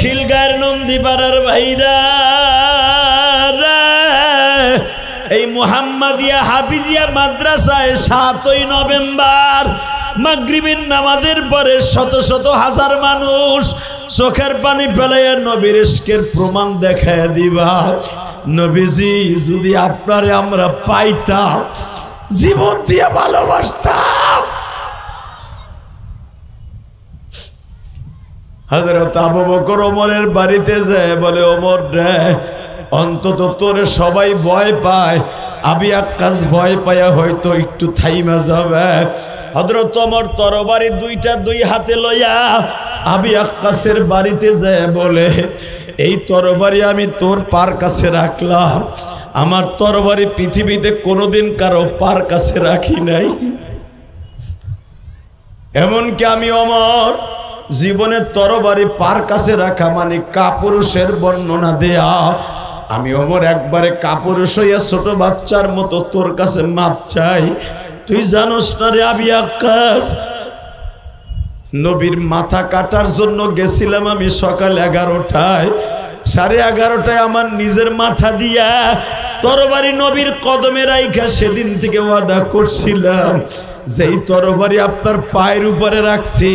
খিলগাঁয়ের নন্দীপাড়ার ভাইরা, এই মুহাম্মাদিয়া হাফিজিয়া মাদ্রাসায় 7ই নভেম্বর মাগরিবের নামাজের পরে শত শত হাজার মানুষ চোখের পানি ফেলাইয়া নবীর ইশকের প্রমাণ দেখায় দিবা। নবীজি যদি আপনারে আমরা পাইতাম, জীবন দিয়ে ভালোবাসতাম। হযরত আবু বকর ওমরের বাড়িতে যায়, বলে ওমর রে, অন্তত তোরে সবাই ভয় পায়, আবি আক্কাস ভয় পায়া হয়তো একটু থাইমা যাবে। হযরত ওমর তরবারি দুইটা দুই হাতে লইয়া আবি আক্কাসের বাড়িতে যায়, বলে এই তরবারি আমি তোর পার কাছে রাখলাম, আমার তরবারি পৃথিবীতে কোনোদিন কারো পার কাছে রাখি নাই। এমনকি আমি ওমর জীবনের তরবারি পার কাছে রাখা মানে কাপুরুষের বর্ণনা দেয়া। আমি ওমর একবারে কাপুরুষ হইয়া ছোট বাচ্চার মতো তোর কাছে মাপ চাই। তুই জানোস না রে আবি আক্কাস, নবীর মাথা কাটার জন্য গেছিলাম আমি সকাল 11টায়, 11:30টায় আমার নিজের মাথা দিয়া তরবারি নবীর কদমে রাইখা সেদিন থেকে ওয়াদা করছিলাম, যেই তরবারি আপনার পায়ের উপরে রাখছি,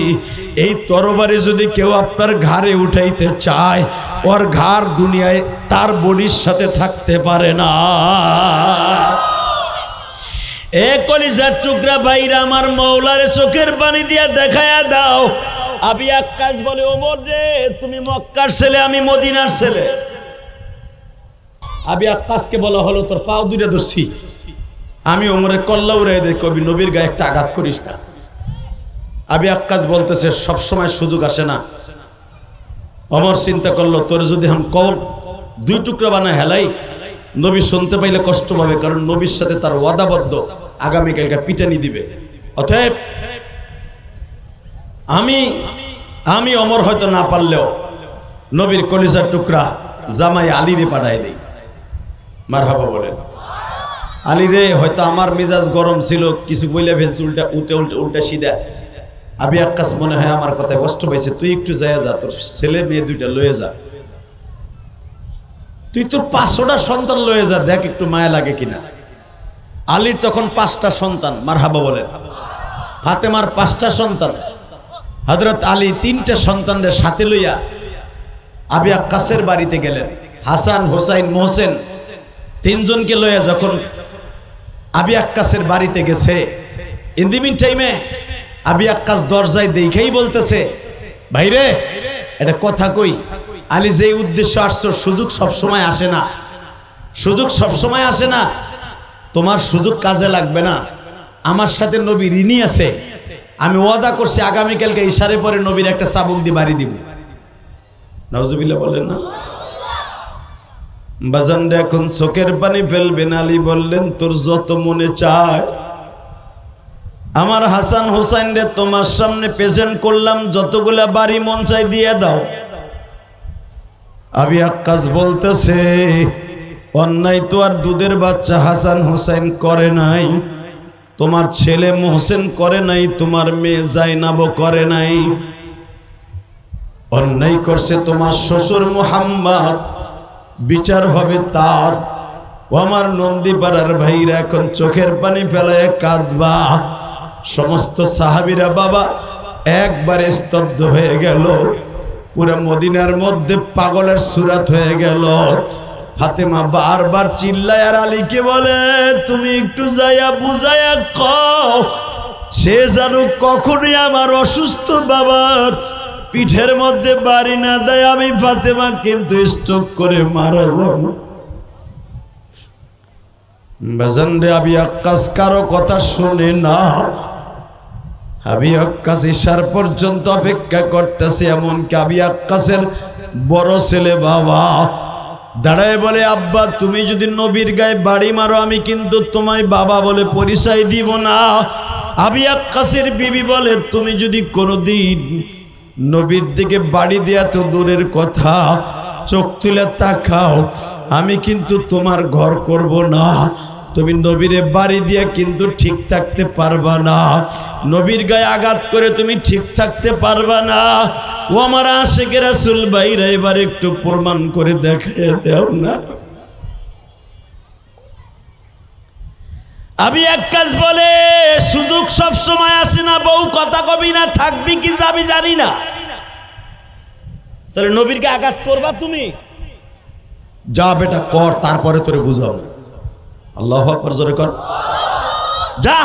এই তরবারি যদি কেউ আপনার ঘাড়ে উঠাইতে চায়, ওর ঘাড় দুনিয়ায় তার বডির সাথে থাকতে পারে না। এ কলিজার টুকরা ভাইরা, আমার মওলারে চোখের পানি দিয়া দেখায়া দাও। আবি আক্কাস বলে, ওমর রে, তুমি মক্কার ছেলে, আমি মদিনার ছেলে। আবি আক্কাসকে বলা হলো, তোর পাও দুইটা ধরছি, আমি ওমরের কল্লা উড়াই দে, কবি নবীর গায়ে একটা আঘাত করিস না। আবি আক্কাস বলতেছে, সবসময় সুযোগ আসে না। ওমর চিন্তা করলো, তোর যদি আমি কল 2 টুকরা বানায় হেলাই, নবী শুনতে পাইলে কষ্ট পাবে, কারণ নবীর সাথে তার ওয়াদাবদ্ধ, আগামীকালকে পিটানি দিবে। অতএব আমি ওমর হয়তো না পারলেও নবীর কলিজার টুকরা জামাই আলীরে পাঠায় দেই। মারহাবা বলেন। আলী রে, হয়তো আমার মেজাজ গরম ছিল, কিছু বইলে ফেলছি উল্টা সিধা। আবি আক্কাস মনে হয় আমার কথায় কষ্ট পাইছে, তুই একটু যায় যা, তোর ছেলে মেয়ে 2টা লয়ে যা, তুই তোর 500টা সন্তান লয়ে যা, দেখ একটু মায়া লাগে কিনা। আলীর তখন 5টা সন্তান। মারহাবা বলেন। ফাতেমার 5টা সন্তান। হযরত আলী 3টা সন্তানদের সাথে লইয়া আবি আক্কাসের বাড়িতে গেলেন। হাসান, হোসাইন, মোহসেন 3 জনকে লইয়া যখন আবি আক্কাসের বাড়িতে গেছে, ইন দি মিন টাইমে আবি আক্কাস দরজায় দেখাই বলতেছে, ভাইরে এটা কথা কই, আলী যে উদ্দেশ্য আসছো, সুযোগ সবসময় আসে না, সুযোগ সবসময় আসে না, তোমার সুযোগ কাজে লাগবে না। আমার সাথে নবী ঋণী আছে, আমি ওয়াদা করছি আগামীকালকে ইশারে পরে নবীর একটা চাবুক দিয়ে বাড়ি দিব। নাউজুবিল্লাহ বলেন না। বাজান এখন চোখের পানি ফেলবেন। আলী বললেন, তোর যত মনে চায়, আমার হাসান হোসেন রে তোমার সামনে প্রেজেন্ট করলাম, যতগুলা বাড়ি মন চাই দিয়ে দাও। আবি আক্কাস বলতেছে, অন্যায় তো আর দুধের বাচ্চা হাসান হোসেন করে নাই, তোমার ছেলে মোহসেন করে নাই, তোমার মেয়ে জাইনাবও করে নাই, অন্যায় করছে তোমার শ্বশুর মুহাম্মদ, বিচার হবে তার। ও আমার নন্দীপাড়ার ভাইরা, এখন চোখের পানি ফেলায় কাঁদবা। সমস্ত সাহাবীরা বাবা একবারে স্তব্ধ হয়ে গেল। পুরো মদিনার মধ্যে পাগলের সুরাত হয়ে গেল। ফাতেমা বারবার চিল্লায় আর আলীকে বলে, তুমি একটু যাইয়া বুঝাইয়া কও, সে জানো কখনই আমার অসুস্থ বাবার পিঠের মধ্যে বাড়ি না দেয়, আমি ফাতেমা কিন্তু স্ট্রোক করে মারা যাব। বাজান রে, আবি আক্কাস কারো কথা শুনে না। আবি আক্কাস ইশার পর্যন্ত অপেক্ষা করতেছে। এমনকি আবি আক্কাসের বড় ছেলে বাবা দাঁড়ায় বলে, আব্বা তুমি যদি নবীর গায়ে বাড়ি মারো, আমি কিন্তু তোমায় বাবা বলে পরিচয় দিব না। আবি আক্কাসের বিবি বলে, তুমি যদি কোনোদিন নবীর দিকে বাড়ি দেয়া তো দূরের কথা, চোখ তুলে তাকাও, আমি কিন্তু তোমার ঘর করব না। তুমি নবীরে বাড়ি দিয়ে কিন্তু ঠিক থাকতে পারবা না, নবীর গায়ে আঘাত করে তুমি ঠিক থাকতে পারবা না। ও আমার আশিকে রাসূল ভাইরা এবার একটু প্রমাণ করে দেখিয়ে দাও না। আবি আক্কাস বলে সুযোগ সব সময় আসে না, বউ কথা কবি না, থাকবি কি যাবি জানি না। তাহলে নবীরকে আঘাত করবা তুমি? যা বেটা কর, তারপরে তোরে বুঝাবো। আল্লাহু আকবার, জোরে কর। যা,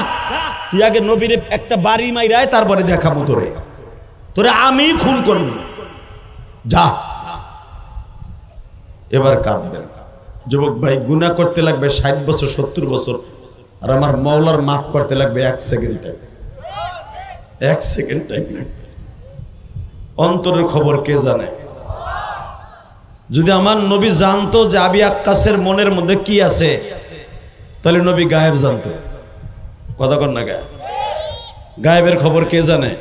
তুই আগে নবীরে একটা বাড়ি মাইরায়, তারপরে দেখাবো তোরে, তোরে আমি খুন করব। যা। এবার কাঁদবেন যুবক ভাই, গুনাহ করতে লাগবে 60 বছর 70 বছর, আর আমার মাওলার মাফ করতে লাগবে 1 সেকেন্ড টাইম। 1 সেকেন্ড টাইম লাগবে। অন্তরের খবর কে জানে? যদি আমার নবী জানতো যে আবি আক্কাসের মনের মধ্যে কি আছে, তাহলে নবী গায়েব জানতো। কথা কর না, গায়েবের খবর কে জানে?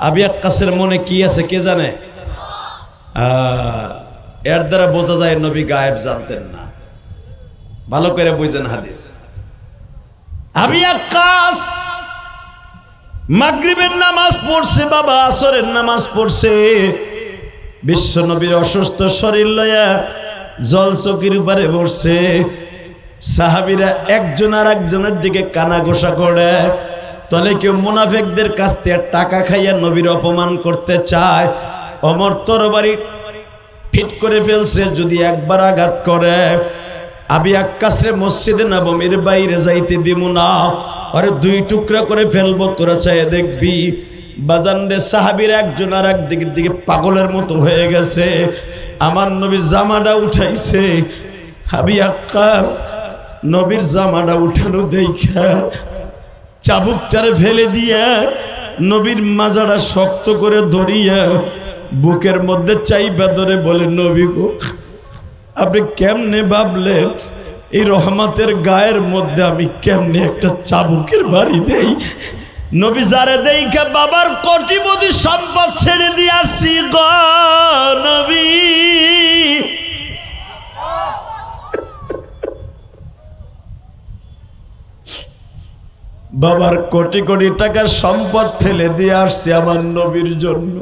আবি আক্কাসের মনে কি আছে কে জানে? এর দ্বারা বোঝা যায় নবী গায়েব জানতেন না। ভালো করে বুঝেন হাদিস। আবি আক্কাস মাগরিবের নামাজ পড়ছে, বাবা আসরের নামাজ পড়ছে, বিশ্ব নবীর অসুস্থ শরীর লইয়া জল চকির উপরে বসছে। সাহাবীরা একজন আর একজনের দিকে কানা ঘোষা করে, তলে কেউ মুনাফিকদের কাছ থেকে টাকা খাইয়া নবীর অপমান করতে চায়। ওমর তরবারি ফিট করে ফেলছে, যদি একবার আঘাত করে আবি আক্কাসরে মসজিদে নববীর বাইরে যাইতে দিব না, আরে 2 টুকরা করে ফেলবো, তোরা চাই দেখবি। বাজান রে, সাহাবীর একজন আর একদিকের দিকে পাগলের মতো হয়ে গেছে। আমার নবীর জামাটা উঠাইছে, আবি আক্কাস নবীর জামাটা উঠানো দেখা চাবুকটারে ফেলে দিয়া নবীর মাজাটা শক্ত করে ধরিয়া বুকের মধ্যে চাইবা ধরে বলে, নবী গো, আপনি কেমনে ভাবলেন এই রহমতের গায়ের মধ্যে আমি কেমনে একটা চাবুকের বাড়ি দেই? নবী যারে দেইখা বাবার কোটিপতি সম্পদ ছেড়ে দিয়ে আসছি গো নবী। বাবার কোটি কোটি টাকার সম্পদ ফেলে দিয়ে আসছি আমার নবীর জন্য।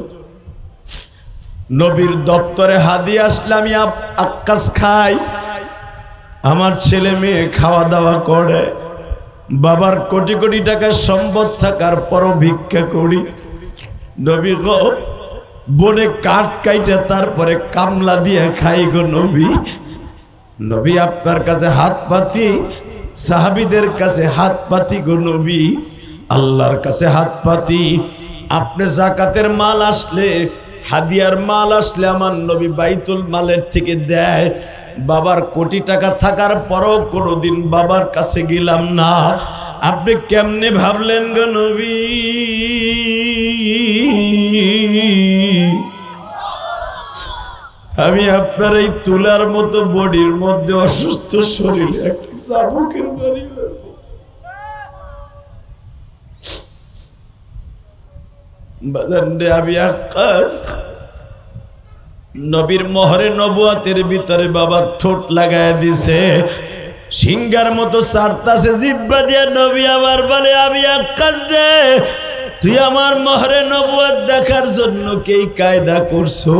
নবীর দপ্তরে হাদিয়া আসলে আমি আক্কাস খাই, আমার ছেলে মেয়ে খাওয়া দাওয়া করে, বাবার কোটি কোটি টাকার সম্পদ থাকার পরও ভিক্ষা করি। নবী গো, বনে কাঠ কাইটা তারপরে কামলা দিয়ে খাই গো নবী। নবী আপনার কাছে হাত পাতি, সাহাবীদের কাছে হাত পাতি গো নবী, আল্লাহর কাছে হাত পাতি। আপনি যাকাতের মাল আসলে, হাদিয়ার মাল আসলে আমার নবী বাইতুল মালের থেকে দেয়। বাবার কোটি টাকা থাকার পরও কোনোদিন বাবার কাছে গেলাম না। আপনি কেমনে ভাবলেন গো নবী? আমি আপনার এই তুলার মতো বডির মধ্যে অসুস্থ শরীরে একটা চাবুকের বাড়ি বাজান রে। আবি আক্কাস নবীর মোহরে নবুয়াতের ভিতরে বাবার ঠোঁট লাগায় দিছে, সিংহার মতো সারতাছে জিহ্বা দিয়ে। নবী আমার বলে, আবি আক্কাস রে, তুই আমার মোহরে নবুয়াত দেখার জন্য কি কায়দা করছো?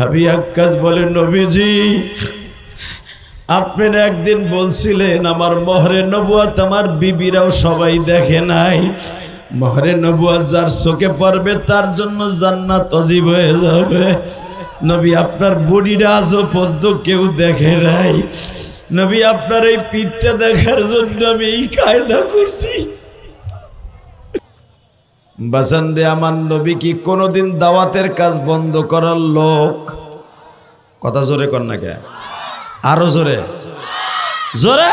আবি আক্কাস বলে, নবীজি আপনি একদিন বলছিলেন আমার মোহরে নবুয়াত আমার বিবিরাও সবাই দেখে নাই, মোহরে নবুয়াত যার চোখে পড়বে তার জন্য জান্নাত অজীব হয়ে যাবে। নবী আপনার বডিটা আজও পর্যন্ত কেউ দেখে নাই। নবী আপনার এই পিঠটা দেখার জন্য আমি এই কায়দা করছি। বাসান রে, আমার নবী কি কোনোদিন দাওয়াতের কাজ বন্ধ করার লোক? কথা জোরে কর না কে, আরো জোরে জোরে।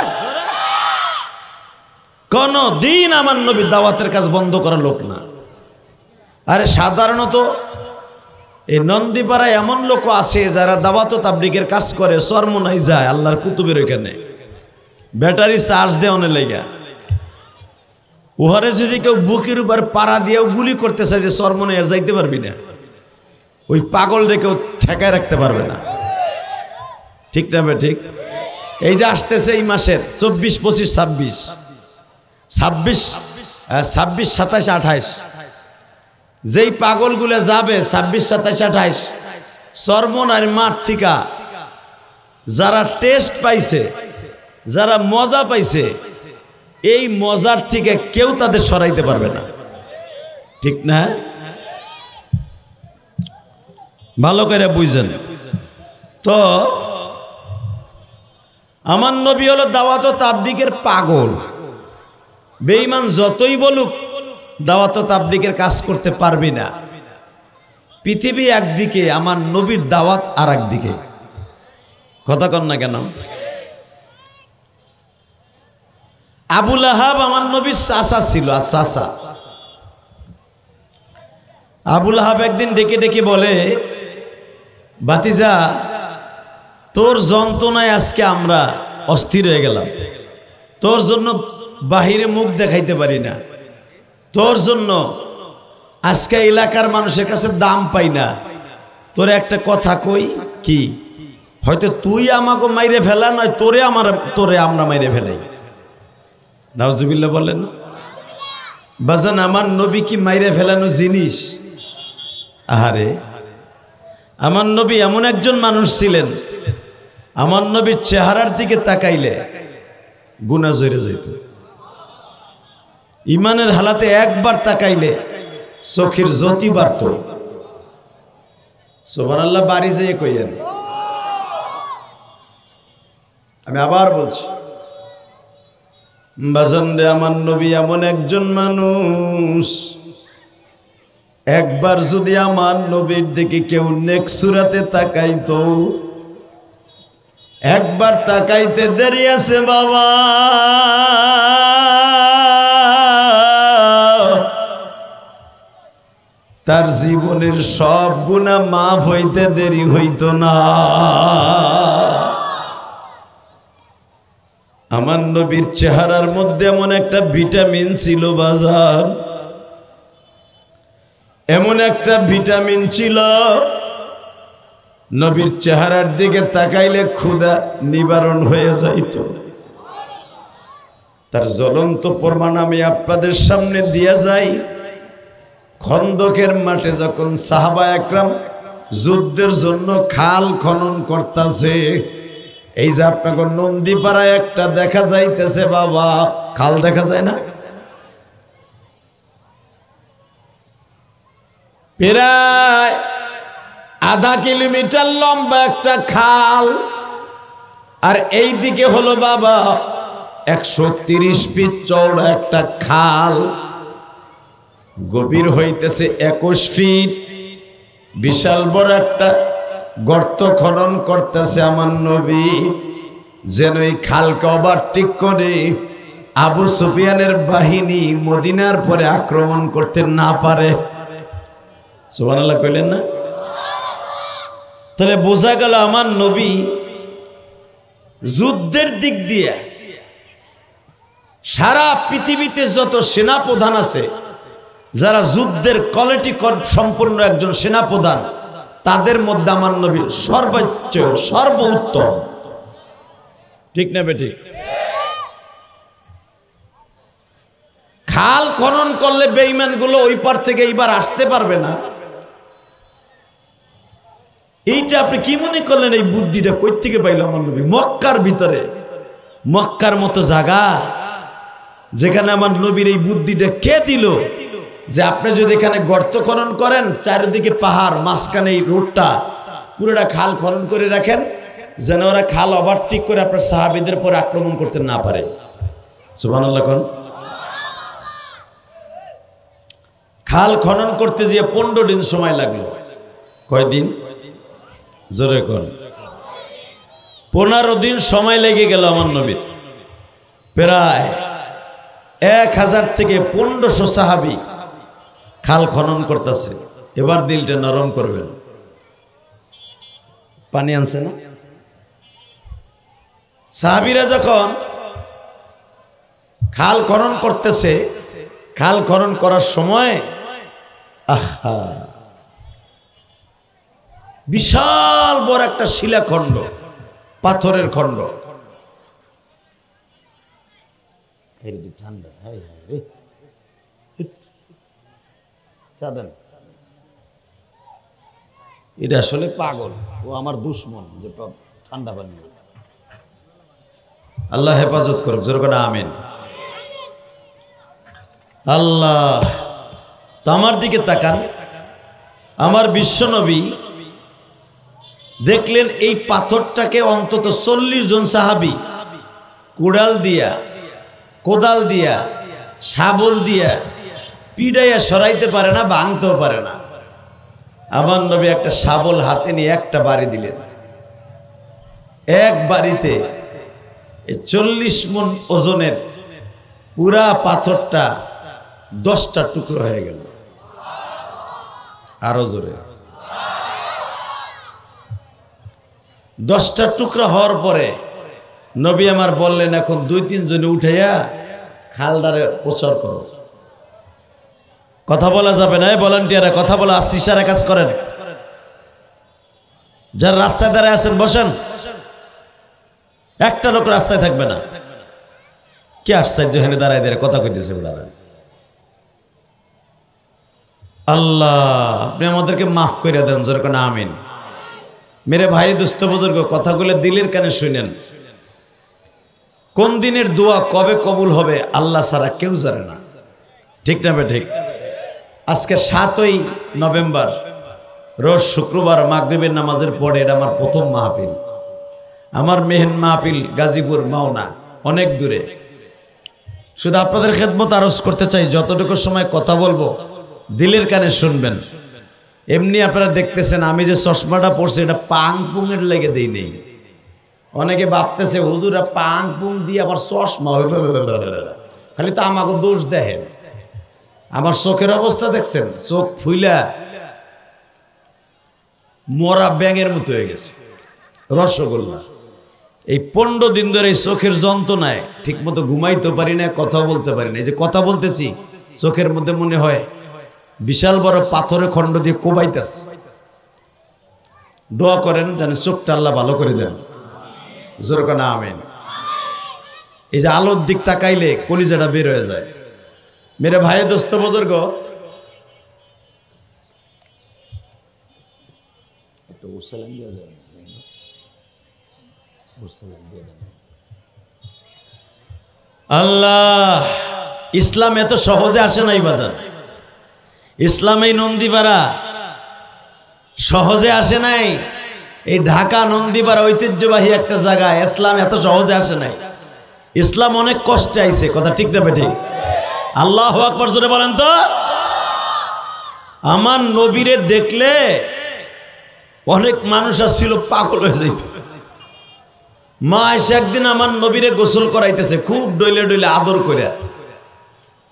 কোন দিন আমার নবী দাওয়াতের কাজ বন্ধ করার লোক না। আরে সাধারণত এই নন্দীপাড়ায় এমন লোক আছে যারা দাওয়াত ও তাবলীগের কাজ করে, চরমোনাই যায় আল্লাহর কুতুবের ওইখানে ব্যাটারি চার্জ দেওয়ানে লেগা। উহারে যদি কেউ বুকের উপর পাড়া দিয়েও গুলি করতে চায় যে চরমোনাই আর যাইতে পারবি না, ওই পাগল রে কেউ ঠেকায় রাখতে পারবে না। ঠিক না? ঠিক। এই যে আসতেছে এই মাসের 24, 25, 26, 26, 27, 28 যেই পাগলগুলো যাবে 26, 27, 28 চরমনার মাঠ থেকে যারা টেস্ট পাইছে, যারা মজা পাইছে, এই মজার থেকে কেউ তাদের সরাইতে পারবে না, ঠিক না? ভালো করে বুঝেন তো। আমার নবী হলো দাওয়াত ও তাবলীগের পাগল। বেঈমান যতই বলুক দাওয়াত ও তাবলীগের কাজ করতে পারবি না। পৃথিবী একদিকে, আমার নবীর দাওয়াত আর একদিকে। কথা কন না কেন? আবু লাহাব আমার নবীর চাচা ছিল, আর চাচা আবু লাহাব একদিন ডেকে ডেকে বলে, ভাতিজা তোর যন্ত্রণায় আজকে আমরা অস্থির হয়ে গেলাম, তোর জন্য বাহিরে মুখ দেখাইতে পারি না, তোর জন্য আজকে এলাকার মানুষের কাছে দাম পাই না। তোরে একটা কথা কই, কি? হয়তো তুই আমাকে মাইরে ফেলা, নয় তোরে আমরা মাইরে ফেলাই। নাউজুবিল্লাহ বলেন। বাজান, আমার নবী কি মাইরে ফেলানো জিনিস? আহারে, আমার নবী এমন একজন মানুষ ছিলেন, আমার নবীর চেহারার দিকে তাকাইলে গুনাহ ঝরে যেত। ইমানের হালাতে একবার তাকাইলে চোখের জ্যোতি বাড়ত। সুবহানাল্লাহ, বাড়ি যেয়ে কইয়েন। আমি আবার বলছি, বাজান রে, আমার নবী এমন একজন মানুষ, একবার যদি আমার নবীর দিকে কেউ নেক সুরাতে তাকাইতো, একবার তাকাইতে দেরি আছে বাবা, তার জীবনের সব গুনাহ মাফ হইতে দেরি হইতো না। আমার নবীর চেহারার মধ্যে এমন একটা ভিটামিন ছিল বাজার, এমন একটা ভিটামিন ছিল, নবীর চেহারার দিকে তাকাইলে ক্ষুধা নিবারণ হয়ে যাইত। তার জ্বলন্ত প্রমাণ আমি আপনাদের সামনে দিয়া যাই। খন্দকের মাঠে যখন সাহাবা একরাম যুদ্ধের জন্য খাল খনন করতেছে, এই যে আপনাকে নন্দীপাড়ায় একটা দেখা যাইতেছে বাবা, খাল দেখা যায় না? প্রায় আধা কিলোমিটার লম্বা একটা খাল, আর এই দিকে হলো বাবা 130 ফিট চওড়া একটা খাল, গভীর হইতেছে 21 ফিট। বিশাল বড় একটা গর্ত খনন করতেছে আমার নবী, যেন এই খালকে ওভারটেক করে আবু সুফিয়ানের বাহিনী মদিনার পরে আক্রমণ করতে না পারে। সুবহানাল্লাহ কইলেন না? তাহলে বোঝা গেল আমার নবী যুদ্ধের দিক দিয়ে সারা পৃথিবীতে যত সেনাপ্রধান আছে, যারা যুদ্ধের কোয়ালিটি সম্পন্ন একজন সেনাপ্রধান, তাদের মধ্যে আমার নবী সর্বোচ্চ, সর্বোত্তম। ঠিক না বেঠিক? খাল খনন করলে বেঈমান গুলো ওই পার থেকে এইবার আসতে পারবে না। এইটা আপনি কি মনে করলেন? এই বুদ্ধিটা কই থেকে পাইল আমার নবী? মক্কার ভিতরে, মক্কার মতো জায়গা যেখানে আমার নবীর এই বুদ্ধিটা কে দিল যে আপনি যদি এখানে গর্ত খনন করেন, চারিদিকে পাহাড়, মাঝখানে এই রোডটা পুরোটা খাল খনন করে রাখেন, যেন ওরা খাল ওভারটেক করে আপনার সাহাবীদের পরে আক্রমণ করতে না পারে। সুবহানাল্লাহ কোন? খাল খনন করতে গিয়ে 15 দিন সময় লাগলো। কয়দিন? জোরে কোন? 15 দিন সময় লেগে গেল আমার নবীর। প্রায় 1000 থেকে 1500 সাহাবী খাল খনন করতেছে। এবার দিলটা নরম করবেন। পানি আনছে না? সাহাবীরা যখন খাল খনন করতেছে, খাল খনন করার সময় আহা, বিশাল বড় একটা শিলাখণ্ড, পাথরের খণ্ড, ঠান্ডা চা দেন। এটা আসলে পাগল, ও আমার দুশ্মন যে ঠান্ডা পানি। আল্লাহ হেফাজত করুক, জোর করে আমিন। আল্লাহ তো আমার দিকে তাকান, আমার বিশ্বনবী দেখলেন এই পাথরটাকে অন্তত 40 জন সাহাবী কুড়াল দিয়া, কোদাল দিয়া, শাবল দিয়া পিড়াইয়া সরাইতে পারে না, ভাঙতেও পারে না। আমার নবী একটা শাবল হাতে নিয়ে একটা বাড়ি দিলেন। এক বাড়িতে 40 মণ ওজনের পুরা পাথরটা 10টা টুকরো হয়ে গেল। আরো জোরে। 10টা টুকরো হওয়ার পরে নবী আমার বললেন, এখন 2-3 জনে উঠাইয়া খালদারে প্রচার করো। কথা বলা যাবে না, ভলান্টিয়াররা কথা বলা, আস্তে ইশারা কাজ করেন। যারা রাস্তায় দাঁড়ায় আছেন বসেন, একটা লোক রাস্তায় থাকবে না। কি আশ্চর্য, এখানে দাঁড়ায় দাঁড়ায় কথা কইতেছে ওনারা। আল্লাহ আপনি আমাদেরকে মাফ করে দেন, জোরে কোন আমিন। মেরে ভাই দোস্ত বুজুর্গ, কথাগুলো দিলের কানে শুনেন। কোন দিনের দোয়া কবে কবুল হবে আল্লাহ ছাড়া কেউ জানে না, ঠিক না ঠিক? আজকে 7ই নভেম্বর, রোজ শুক্রবার মাগরিবের নামাজের পরে এটা আমার প্রথম মাহফিল। আমার মেহেন মাহফিল গাজীপুর মাওনা, অনেক দূরে। শুধু আপনাদের খেদমত আরজ করতে চাই, যতটুকু সময় কথা বলবো দিলের কানে শুনবেন। এমনি আপনারা দেখতেছেন আমি যে চশমাটা পড়ছি এটা পাং পুংয়ের লেগে দেই নেই। অনেকে ভাবতেছে হুজুরা পাং পুং দিয়ে আবার চশমা, খালি তো আমাকে দোষ দেখেন। আমার চোখের অবস্থা দেখছেন, চোখ ফুইলা মরা ব্যাঙের মতো হয়ে গেছে, রসগোল্লা। এই 15 দিন ধরে এই চোখের যন্ত্রণায় ঠিক মতো ঘুমাইতে পারি না, কথা বলতে পারি না। এই যে কথা বলতেছি চোখের মধ্যে মনে হয় বিশাল বড় পাথরের খণ্ড দিয়ে কোবাইতেছে। দোয়া করেন যেন চোখটা আল্লাহ ভালো করে দেন, জোরে কোন আমিন। এই যে আলোর দিক তাকাইলে কলিজাটা বের হয়ে যায়। মেরে ভাই দোস্ত বুজুর্গ, আল্লাহ ইসলাম এত সহজে আসে নাই বাজার। ইসলাম এই নন্দীপাড়া সহজে আসে নাই। এই ঢাকা নন্দীপাড়া ঐতিহ্যবাহী একটা জায়গা, ইসলাম এত সহজে আসে নাই। ইসলাম অনেক কষ্টে আইছে, কথা ঠিক না বেঠিক? আল্লাহু আকবার জোরে বলেন তো। আমার নবীরে দেখলে অনেক মানুষ আসছিল পাগল হয়ে যাইত। মা এসে একদিন আমার নবীরে গোসল করাইতেছে, খুব ডইলে ডইলে আদর করে।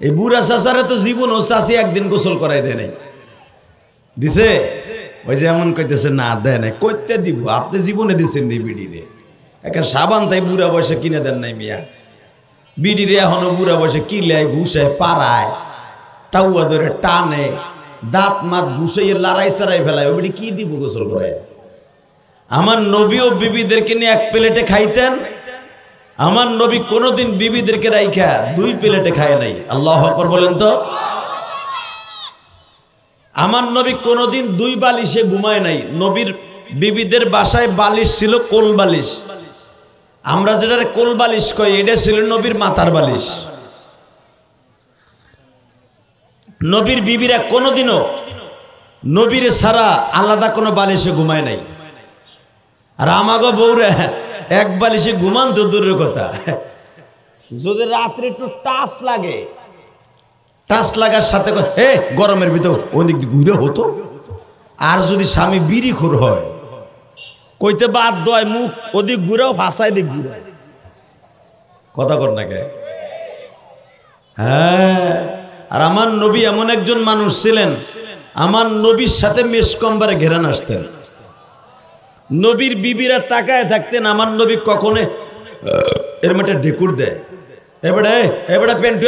এই বুড়া চাচারে তো জীবন ও চাচি একদিন গোসল করাই দেয় নাই, দিছে? ওই যে এমন কইতেছে না দেয় নাই, কইতে দিব, আপনি জীবনে দিচ্ছেন নি বিড়িরে। এখন সাবান তাই বুড়া বয়সে কিনে দেন নাই মিয়া। বিড়িরে এখনো বুড়া বয়সে কিলায় ঘুষায় পাড়ায়, টাউয়া ধরে টানে, দাঁত মাত ঘুষাইয়ে লড়াই চারাই ফেলায়। ওই বিড়ি কি দিব গোসল করে? আমার নবী ও বিবিদেরকে নিয়ে 1 প্লেটে খাইতেন। আমার নবী কোনোদিন বিবিদেরকে রাইখা 2 প্লেটে খায় নাই। আল্লাহু আকবার বলেন তো। আমার নবী কোনোদিন 2 বালিশে ঘুমায় নাই। নবীর বিবিদের বাসায় বালিশ ছিল কোল বালিশ। আমরা যেটা কোল বালিশ কই, এটা ছিল নবীর মাথার বালিশ। নবীর বিবিরা কোনোদিনও নবীর ছাড়া আলাদা কোনো বালিশে ঘুমায় নাই। আর আমাগো বউরে 1 বালিশে ঘুমান তো দূরের কথা, যদি রাত্রে একটু টাচ লাগে, টাচ লাগার সাথে গরমের ভিতর অনেক ঘুরে হতো। আর যদি স্বামী বিড়িখোর হয়, কইতে বাদ দয় মুখ ওদিক ঘুরেও ভাষায় দিক ঘুরে, কথা কর না কে? হ্যাঁ। আর আমার নবী এমন একজন মানুষ ছিলেন, আমার নবীর সাথে মেসকম্বারে ঘেরান আসতেন। নবীর বিবিরা তাকায় থাকতেন, আমার নবী কখনো এর মধ্যে ঢেকুর দেয়, এবারে এবারে পেন্টু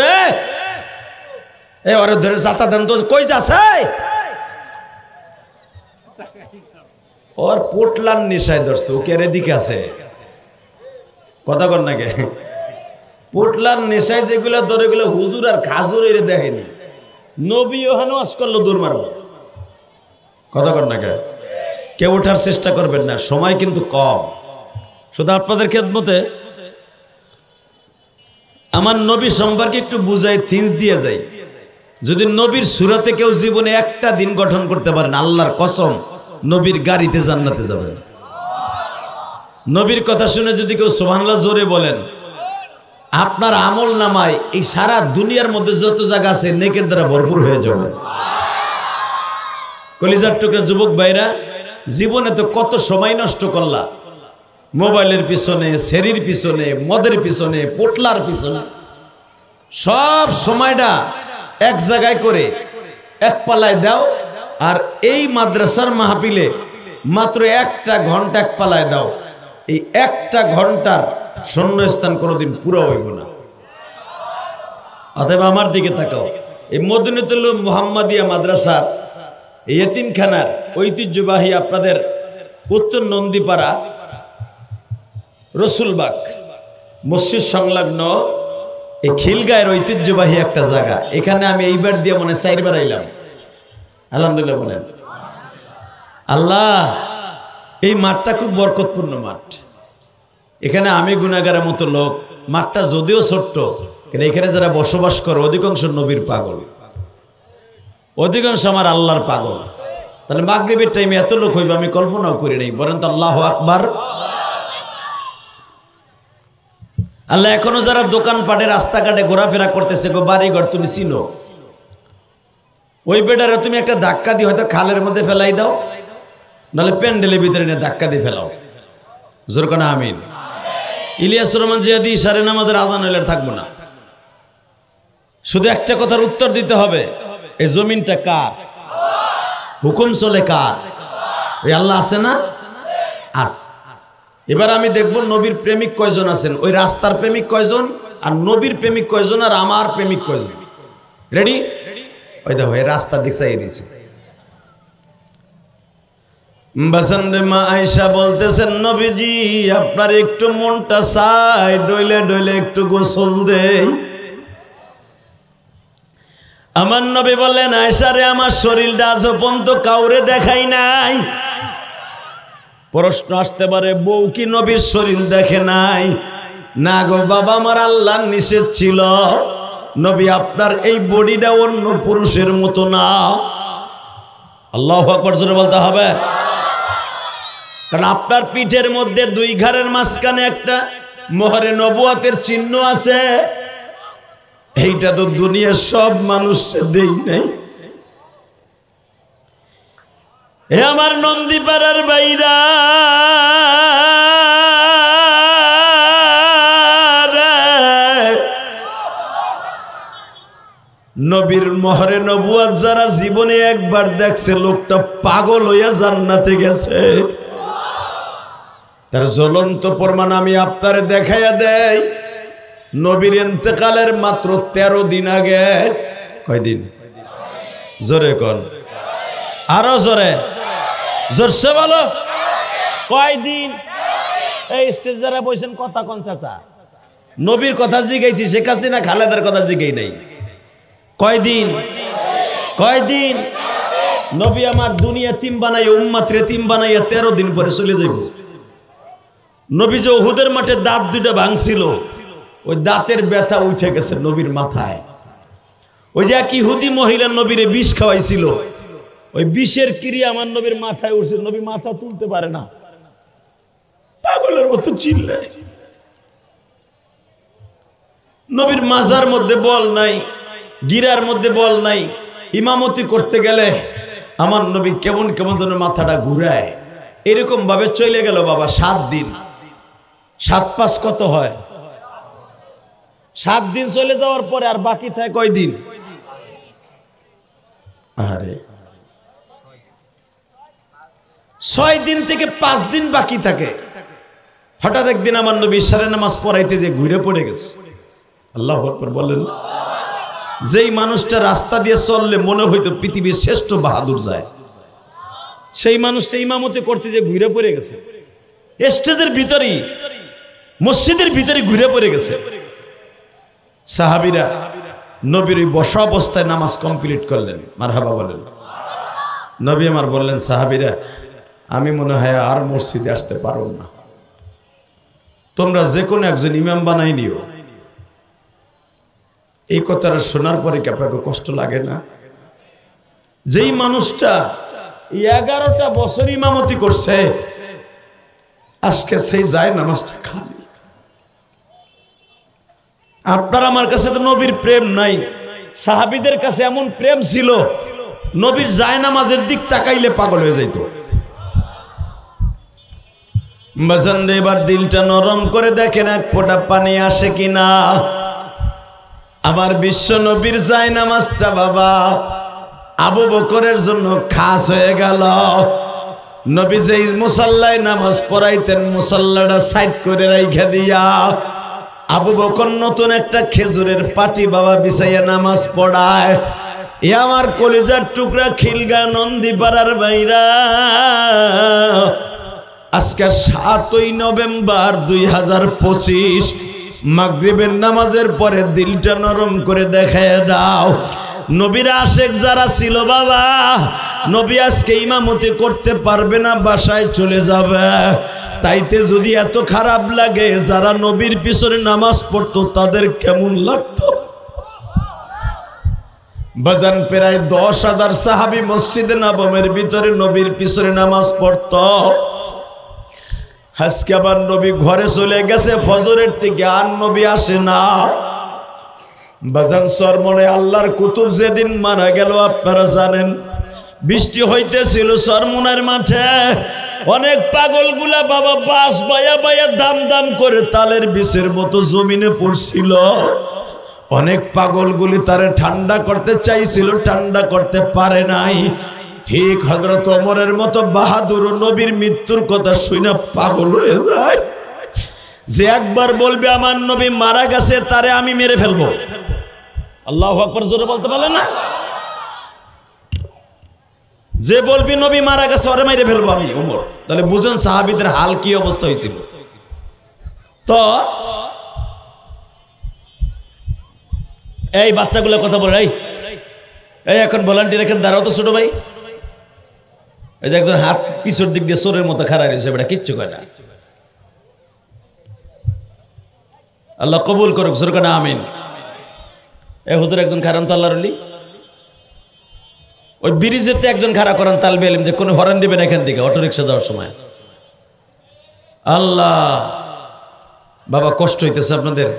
ওরে ধরে যাতা দেন তো, কই যাচ্ছে? ওর পোটলার নেশায় ধরছে, ওকে এর এদিকে আছে, কথা কর না কে? পোটলার নেশায় যেগুলো ধরে এগুলো হুজুর আর খাজুর এর দেখেনি, নবী ওখানে ওয়াজ করলো দৌড় মারব। কথা কর না, কেউ ওঠার চেষ্টা করবেন না, সময় কিন্তু কম। শুধু আপনাদের খেদমতে আমার নবী সম্পর্কে একটু বুঝাই, থিংস দিয়ে যাই। যদি নবীর সুরাতে কেউ জীবনে একটা দিন গঠন করতে পারেন, আল্লাহর কসম নবীর গাড়িতে জান্নাতে যাবেন। নবীর কথা শুনে যদি কেউ সুবহানাল্লাহ জোরে বলেন, আপনার আমল নামায় এই সারা দুনিয়ার মধ্যে যত জায়গা আছে নেকের দ্বারা ভরপুর হয়ে যাবে। কলিজার টুকরা যুবক ভাইরা, জীবনে তো কত সময় নষ্ট করলা মোবাইলের পিছনে, সেরির পিছনে, মদের পিছনে, পোটলার পিছনে। সব সময়টা এক জায়গায় করে এক পালায় দাও, আর এই মাদ্রাসার মাহফিলে মাত্র একটা ঘন্টা এক পালায় দাও। এই একটা ঘন্টার শূন্যস্থান কোনোদিন পুরো হইব না। অতএব আমার দিকে তাকাও, এই মদিনাতুল মুহাম্মাদিয়া মাদ্রাসার এই এতিমখানার ঐতিহ্যবাহী আপনাদের উত্তর নন্দীপাড়া রসুলবাগ মসজিদ সংলগ্ন এই খিলগাঁয়ের ঐতিহ্যবাহী একটা জায়গা। এখানে আমি এইবার দিয়ে মনে 4 বার আইলাম। আলহামদুলিল্লাহ বলেন। আল্লাহ, এই মাঠটা খুব বরকতপূর্ণ মাঠ। এখানে আমি গুনাহগারের মতো লোক, মাঠটা যদিও ছোট্ট, কিন্তু এখানে যারা বসবাস করে অধিকাংশ নবীর পাগল, অধিকাংশ আমার আল্লাহর পাগল। তাহলে মাগরিবের টাইমে এত লোক হইবে আমি কল্পনাও করি নাই। বলেন তো আল্লাহু আকবার। আল্লাহ, এখনো যারা দোকানপাটে রাস্তাঘাটে ঘোরাফেরা করতেছে, গো বাড়িঘর তুমি চিনো, ওই বেটারে তুমি একটা ধাক্কা দিয়ে হয়তো খালের মধ্যে ফেলাই দাও, নাহলে প্যান্ডেলের ভিতরে নিয়ে ধাক্কা দিয়ে ফেলাও। জোর কোনা আমিন। ইলিয়াস রহমান জিয়াদি ইশারে নামাজের আযান হইলে থাকবো না। শুধু একটা কথার উত্তর দিতে হবে, এই জমিনটা কার? হুকুম চলে কার? ওই আল্লাহ আছে না? আছে। এবার আমি দেখবো নবীর প্রেমিক কয়জন আছেন, ওই রাস্তার প্রেমিক কয়জন, আর নবীর প্রেমিক কয়জন, আর আমার প্রেমিক কয়জন। রেডি? ওই দেখো এই রাস্তার দিক চাইয়ে দিয়েছে। বাসান রে মা আয়েশা বলতেছেন, নবীজি আপনার একটু মনটা চাই, ডইলে ডইলে একটু গোসল দেই। আমার নবী বললেন, আয়েশা রে আমার শরীরটা আজ পর্যন্ত কাউরে দেখাই নাই। প্রশ্ন আসতে পারে, বউ কি নবীর শরীর দেখে নাই? না গো বাবা, আমার আল্লাহর নিষেধ ছিল, নবী আপনার এই বডিটা অন্য পুরুষের মতো না। আল্লাহু আকবার জোরে বলতে হবে, কারণ আপনার পিঠের মধ্যে 2 ঘাড়ের মাঝখানে একটা মোহরে নবুয়াতের চিহ্ন আছে। এইটা তো দুনিয়ার সব মানুষ দেই নাই। হে আমার নন্দীপাড়ার বাইরা, নবীর মোহরে নবুয়াত যারা জীবনে একবার দেখছে, লোকটা পাগল হইয়া জান্নাতে গেছে। তার জ্বলন্ত প্রমাণ আমি আপনারে দেখাইয়া দেই। নবীর ইন্তেকালের মাত্র 13 দিন আগে, কয়দিন? জোরে কোন, আরো জোরে, জোরসে বলো, কয়দিন? এই স্টেজ যারা বসেন কথা কোন চাচা, নবীর কথা জিগাইছি, শেখ হাসিনা খালেদার কথা জিগাই নাই। কয়দিন? কয়দিন? নবী আমার দুনিয়া তিম বানাই, উম্মাত রে তিম বানাইয়া 13 দিন পরে চলে যাইব। নবী যে উহুদের মাঠে দাঁত 2টা ভাঙছিল, ওই দাঁতের ব্যথা উঠে গেছে নবীর মাথায়। ওই যে এক ইহুদি মহিলা নবীরে বিষ খাওয়াইছিল, ওই বিষের ক্রিয়া আমার নবীর মাথায় উঠছে। নবী মাথা তুলতে পারে না, পাগলের মতো চিল্লে। নবীর মাজার মধ্যে বল নাই, গিরার মধ্যে বল নাই। ইমামতি করতে গেলে আমার নবী কেমন কেমন যেন মাথাটা ঘুরায়। এরকম ভাবে চলে গেল বাবা 7 দিন। 7 5 কত হয়? 7 দিন চলে যাওয়ার পরে আর বাকি থাকে কয়দিন? আরে 6 দিন থেকে 5 দিন বাকি থাকে। হঠাৎ একদিন আমার নবী ইশারের নামাজ পড়াইতে যে ঘুরে পড়ে গেছে। আল্লাহু আকবার বলেন। যেই মানুষটা রাস্তা দিয়ে চললে মনে হইতো পৃথিবীর শ্রেষ্ঠ বাহাদুর যায়, সেই মানুষটা ইমামতি করতে যে ঘুরে পড়ে গেছে। স্টেজের ভিতরেই, মসজিদের ভিতরে ঘুরে পড়ে গেছে। সাহাবীরা নবীর ওই বসা অবস্থায় নামাজ কমপ্লিট করলেন, মারহাবা বলেন। নবী আমার বললেন, সাহাবীরা আমি মনে হয় আর মসজিদে আসতে পারব না, তোমরা যে কোনো একজন ইমাম বানাই নিও। এই কথাটা শোনার পরে কি আপনাকে কষ্ট লাগে না? যেই মানুষটা 11টা বছর ইমামতি করছে, আজকে সেই যায় নামাজটা খালি। আপনার আমার কাছে তো নবীর প্রেম নাই, সাহাবীদের কাছে এমন প্রেম ছিল, নবীর যায় নামাজের দিক তাকাইলে পাগল হয়ে যাইত। বাজান এবার দিলটা নরম করে দেখেন এক ফোঁটা পানি আসে কিনা। আমার বিশ্ব নবীর যায় নামাজটা বাবা আবু বকরের জন্য খাস হয়ে গেল। নবী যেই মুসাল্লায় নামাজ পড়াইতেন, মুসাল্লাটা সাইড করে রাইখা দিয়া আবু বকর নতুন একটা খেজুরের পাটি বাবা বিছাইয়া নামাজ পড়ায়। এ আমার কলিজার টুকরা খিলগা নন্দীপাড়ার বাইরা, আজকে 7ই নভেম্বর 2025 মাগরিবের নামাজের পরে দিলটা নরম করে দেখায় দাও। নবীর আশেক যারা ছিল বাবা, নবী আজকে ইমামতি করতে পারবে না, বাসায় চলে যাবে। তাইতে যদি এত খারাপ লাগে, যারা নবীর পিছনে নামাজ পড়তো তাদের কেমন লাগতো? বাজান প্রায় 10,000 সাহাবী মসজিদে নববীর ভিতরে নবীর পিছনে নামাজ পড়তো। আজকে আবার নবী ঘরে চলে গেছে ফজরের থেকে, আর নবী আসে না। বাজান সরমনে আল্লাহর কুতুব যেদিন মারা গেল আপনারা জানেন, বৃষ্টি হইতেছিল সরমনের মাঠে। অনেক পাগলগুলা বাবা বাস বায়া বায়া দাম দাম করে তালের বিষের মতো জমিনে পড়ছিল। অনেক পাগলগুলি তারে ঠান্ডা করতে চাইছিল, ঠান্ডা করতে পারে নাই। ঠিক হযরত ওমরের মতো বাহাদুর নবীর মৃত্যুর কথা শুনে পাগল হয়ে যায়। যে একবার বলবে আমার নবী মারা গেছে, তারে আমি মেরে ফেলবো। আল্লাহু আকবার জোরে বলতে পারলেন না? যে বলবি নবী মারা গেছে ওরে মেরে ফেলবো আমি ওমর। তাহলে বুঝুন সাহাবীদের হাল কি অবস্থা হয়েছিল। তো এই বাচ্চাগুলো কথা বলে, এই এখন ভলান্টিয়ার এখানে দাঁড়াও তো ছোট ভাই। এই যে একজন হাত পিছর দিক দিয়ে চোরের মতো খাড়া রয়েছে, বেটা কিচ্ছু কয় না। আল্লাহ কবুল করুক, জোরে না আমিন। এই হুজুর একজন খারান তো আল্লাহর ওলি, ওই ব্রিজেতে একজন খাড়া করান তালবে এলেম যে কোনো হরেন দিবেন এখান থেকে অটো রিক্সা যাওয়ার সময়। আল্লাহ বাবা কষ্ট হইতেছে আপনাদের?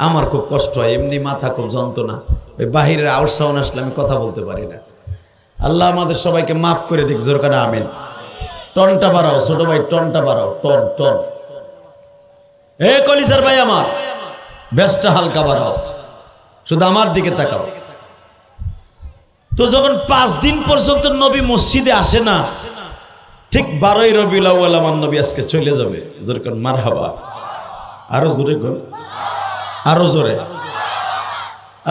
আমার খুব কষ্ট হয়, এমনি মাথা খুব যন্ত্রণা, ওই বাহিরের আউট সাউন্ড আসলে আমি কথা বলতে পারি না। আল্লাহ আমাদের সবাইকে মাফ করে দিক, জোর করে আমিন। টনটা বাড়াও ছোট ভাই, টনটা বাড়াও, টন টন। এ কলিজার ভাই আমার, বেশটা হালকা বাড়াও, শুধু আমার দিকে তাকাও। তো যখন 5 দিন পর্যন্ত নবী মসজিদে আসে না, ঠিক 12ই রবিউল আউয়াল আমার নবী আজকে চলে যাবে। জোরে কোন মারহাবা, আরো জোরে কোন, আরো জোরে।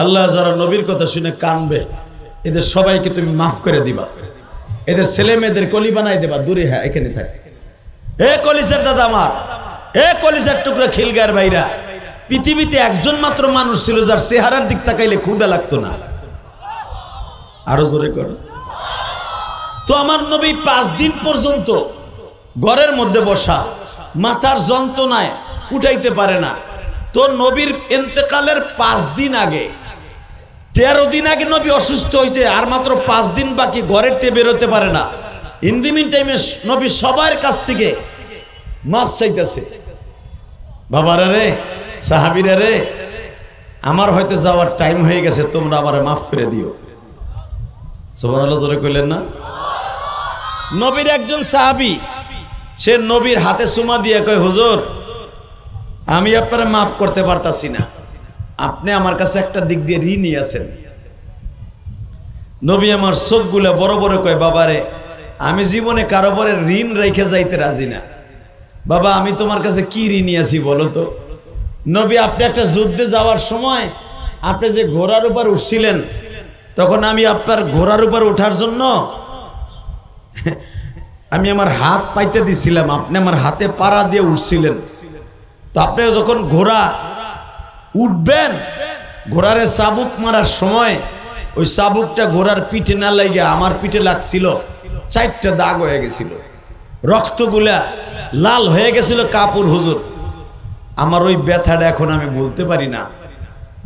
আল্লাহ যারা নবীর কথা শুনে কানবে, এদের সবাইকে তুমি মাফ করে দিবা, এদের ছেলে মেয়েদের কলি বানাই দেবা, দূরে হ্যাঁ এখানে থাকে। এ কলিজার দাদা আমার, এ কলিজার টুকরা খিলগার ভাইরা, পৃথিবীতে একজন মাত্র মানুষ ছিল যার চেহারার দিক তাকাইলে ক্ষুধা লাগতো না। আরো জোরে কর। তো আমার নবী 5 দিন পর্যন্ত ঘরের মধ্যে বসা, মাথার যন্ত্রণায় উঠাইতে পারে না। তো নবীর ইন্তেকালের 5 দিন আগে, 13 দিন আগে নবী অসুস্থ হয়েছে, আর মাত্র 5 দিন বাকি, ঘরের থেকে বেরোতে পারে না। ইন দি মিন টাইমে নবী সবার কাছ থেকে মাফ চাইতেছে। বাবারা রে, সাহাবীরা রে, আমার হয়তো যাওয়ার টাইম হয়ে গেছে, তোমরা আমারে মাফ করে দিও। সুবহানাল্লাহ জোরে কইলেন না? নবীর একজন সাহাবী, সে নবীর হাতে চুমা দিয়ে কয়, হুজুর আমি আপনারা মাফ করতে পারতাছি না, আপনি আমার কাছে একটা দিক দিয়ে ঋণী আছেন। নবী আমার চোখগুলা বড় বড় কয়, বাবারে আমি জীবনে কারো পরে ঋণ রেখে যাইতে রাজি না। বাবা আমি তোমার কাছে কি ঋণী আছি বলো তো? নবী আপনি একটা যুদ্ধে যাওয়ার সময় আপনি যে ঘোড়ার উপর উঠছিলেন, তখন আমি আপনার ঘোড়ার উপর ওঠার জন্য আমি আমার হাত পাইতে দিছিলাম, আপনি আমার হাতে পাড়া দিয়ে উঠছিলেন। তো আপনি যখন ঘোড়া উঠবেন ঘোড়ারে চাবুক মারার সময় ওই চাবুকটা ঘোড়ার পিঠে না লাগে আমার পিঠে লাগছিল, 4টা দাগ হয়ে গেছিল, রক্তগুলা লাল হয়ে গেছিল কাপুর হুজুর। আমার ওই ব্যথাটা এখন আমি বলতে পারি না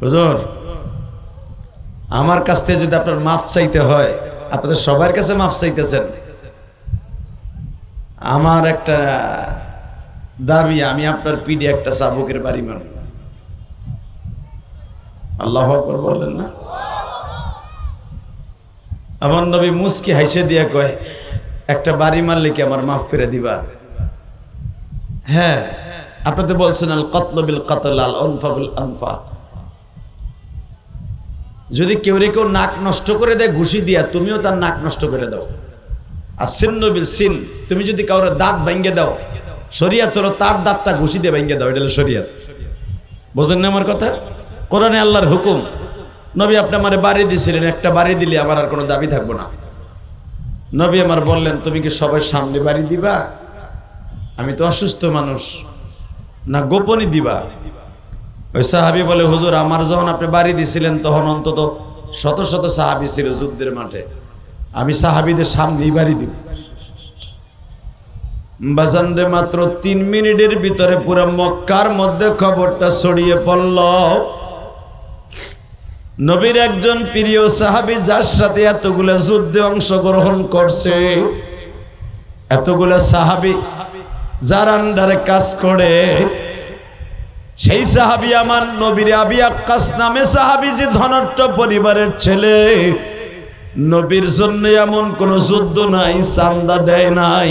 হুজুর। আমার কাছ থেকে যদি আপনার মাফ চাইতে হয়, আপনাদের সবার কাছে মাফ চাইতেছেন, আমার একটা দাবি, আমি আপনার পিঠে একটা চাবুকের বাড়ি মারব। আল্লাহু আকবার বললেন না? আমার নবী মুস্কি হাসে দিয়া কয়, একটা বাড়ি মারলে কি আমার মাফ করে দিবা? হ্যাঁ, আপনাদের বলছেন আল কতল বিল কতল আল আনফা বিল আনফা। যদি কেউ নাক নষ্ট করে দেয় ঘুষি দিয়া, তুমিও তার নাক নষ্ট করে দাও। আর সিন্ন বিল সিন, তুমি যদি কাউরে দাঁত ভেঙে দাও, শরিয়াত হলো তার দাঁতটা ঘুষি দিয়ে ভেঙে দাও, এটা হলো শরিয়াত। বুঝলেন না আমার কথা? কোরআনে আল্লাহর হুকুম। নবী আপনি আমার বাড়ি দিয়েছিলেন, একটা বাড়ি দিলে আমার আর কোনো দাবি থাকবো না। নবী আমার বললেন, তুমি কি সবাই সামনে বাড়ি দিবা? আমি তো অসুস্থ মানুষ, না গোপনে দিবা? ওই সাহাবী বলে, হুজুর আমার যখন আপনি বাড়ি দিছিলেন তখন অন্তত শত শত সাহাবী ছিল যুদ্ধের মাঠে, আমি সাহাবীদের সামনেই বাড়ি দিব। বাজানরে মাত্র 3 মিনিটের ভিতরে পুরো মক্কার মধ্যে খবরটা ছড়িয়ে পড়ল। নবীর একজন প্রিয় সাহাবী, যার সাথে এতগুলা যুদ্ধে অংশগ্রহণ করছে, এতগুলা সাহাবী যার আন্ডারে কাজ করে, সেই সাহাবী আমার নবীর আবি আক্কাস নামে সাহাবী, যে ধনাঢ্য পরিবারের ছেলে, নবীর জন্য এমন কোন যুদ্ধ নাই, চান্দা দেয় নাই।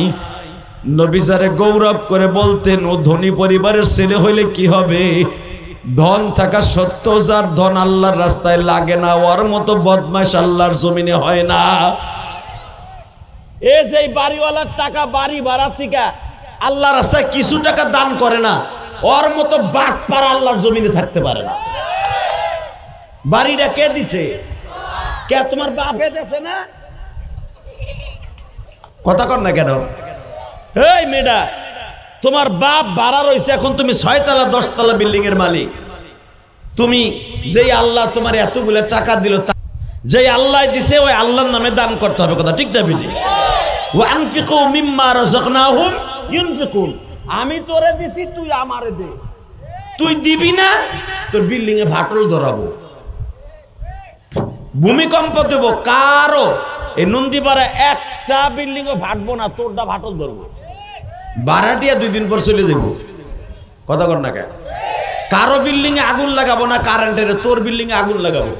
নবী যারে গৌরব করে বলতেন, ও ধনী পরিবারের ছেলে হইলে কি হবে, ধন থাকা সত্ত্বেও যার ধন আল্লাহর রাস্তায় লাগে না, ওর মতো বদমাশ আল্লাহর জমিনে হয় না। এই যে বাড়িওয়ালার টাকা বাড়ি ভাড়া থেকে আল্লাহ রাস্তায় কিছু টাকা দান করে না, ওর মতো বাটপাড়া আল্লাহর জমিনে থাকতে পারে না। বাড়িটা কে দিছে? কে? তোমার বাপে দেছে না? কথা কর না কেন? এই মেয়েটা, তোমার বাপ ভাড়া রয়েছে, এখন তুমি 6 তলা 10 তলা বিল্ডিং এর মালিক। তুমি যেই আল্লাহ তোমার এতগুলো টাকা দিল, যেই আল্লাহ দিছে ওই আল্লাহর নামে দান করতে হবে। কথা ঠিক না বিলি? ওয়া আনফিকু মিম্মা রাযাকনাহুম ইউনফিকুন। আমি তোরে দিছি, তুই আমারে দে। তুই দিবি না, তোর বিল্ডিং এ ফাটল ধরাবো, ভূমিকম্প দেব। কারো এই নন্দীপাড়া একটা বিল্ডিং এ ফাটবো না, তোরটা ফাটল ধরবো। ভাড়াটিয়া 2 দিন পর চলে যাবো। কথা কর না কেন? কারো বিল্ডিং এ আগুন লাগাবো না কারেন্টের, তোর বিল্ডিং এ আগুন লাগাবো।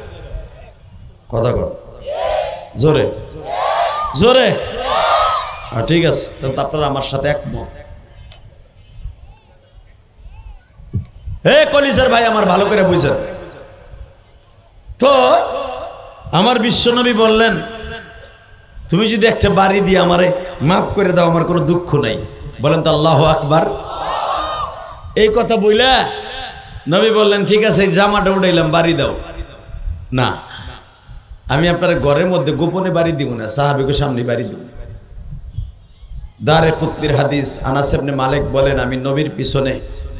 কথা কর জোরে জোরে। ঠিক আছে, আপনারা আমার সাথে একমত? হে কলিজার ভাই আমার, ভালো করে বুঝেন তো। আমার বিশ্বনবী বললেন, তুমি যদি একটা বাড়ি দিয়ে আমারে মাফ করে দাও, আমার কোনো দুঃখ নাই। বলেন তো আল্লাহু আকবার। এই কথা বইলা নবী বললেন, ঠিক আছে জামাটা উঠাইলাম, বাড়ি দাও। না, আমি আপনার ঘরের মধ্যে গোপনে বাড়ি দিব না, সাহাবীকে সামনে বাড়ি দিব। দারে কুতনির হাদিস, আনাস ইবনে মালিক বলেন, আমি নবীর পিছনে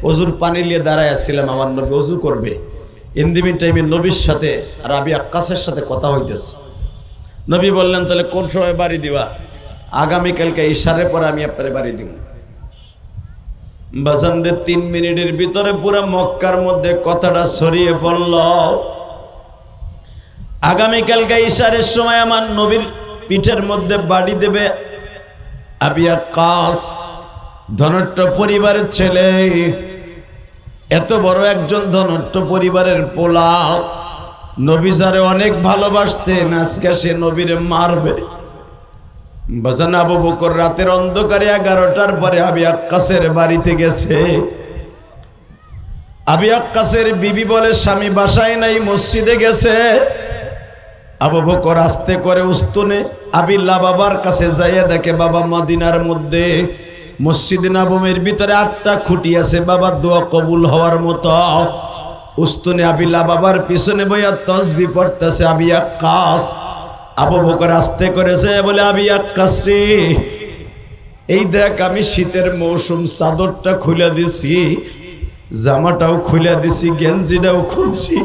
ওযুর পানি নিয়ে দাঁড়ায় আছিলাম, আমার নবী ওযু করবে। ইন্দিমিন টাইমে নবীর সাথে আর আবি আক্কাসের সাথে কথা হইতেছে। নবী বললেন, তাহলে কোন সময় বাড়ি দিবা? আগামীকালকে ইশারের পরে আমি আপনার বাড়ি দিব। বাজানরে 3 মিনিটের ভিতরে পুরো মক্কার মধ্যে কথাটা ছড়িয়ে পড়ল। আগামীকালকে ইশারের সময় আমার নবীর পিঠের মধ্যে বাড়ি দেবে আবি আক্কাস, ধনাঢ্য পরিবারের ছেলে, এত বড় একজন ধনাঢ্য পরিবারের পোলা। নবী যারে অনেক ভালোবাসতেন, আজকে সে নবীরে মারবে। বাজান আবু বকর রাতের অন্ধকারে 11টার পরে আবি আক্কাসের বাড়িতে গেছে। আবি আক্কাসের বিবি বলে, স্বামী বাসায় নাই, মসজিদে গেছে। আবু বকর আস্তে করে উস্তুনে আবিল্লাহ বাবার কাছে যাইয়া দেখে, বাবা মদিনার মধ্যে মসজিদে নববীর ভিতরে 8টা খুঁটি আছে, বাবার দোয়া কবুল হওয়ার মতো। উস্তুনে আবিল্লাহ বাবার পিছনে বইয়া তাসবিহ পড়তেছে আবি আক্কাস। আবু বকর আস্তে করেছে বলে, আবি আক্কাস রে, এই দেখ আমি শীতের মৌসুম, চাদরটা খুলে দিছি, জামাটাও খুলে দিছি, গেঞ্জিটাও খুলছি,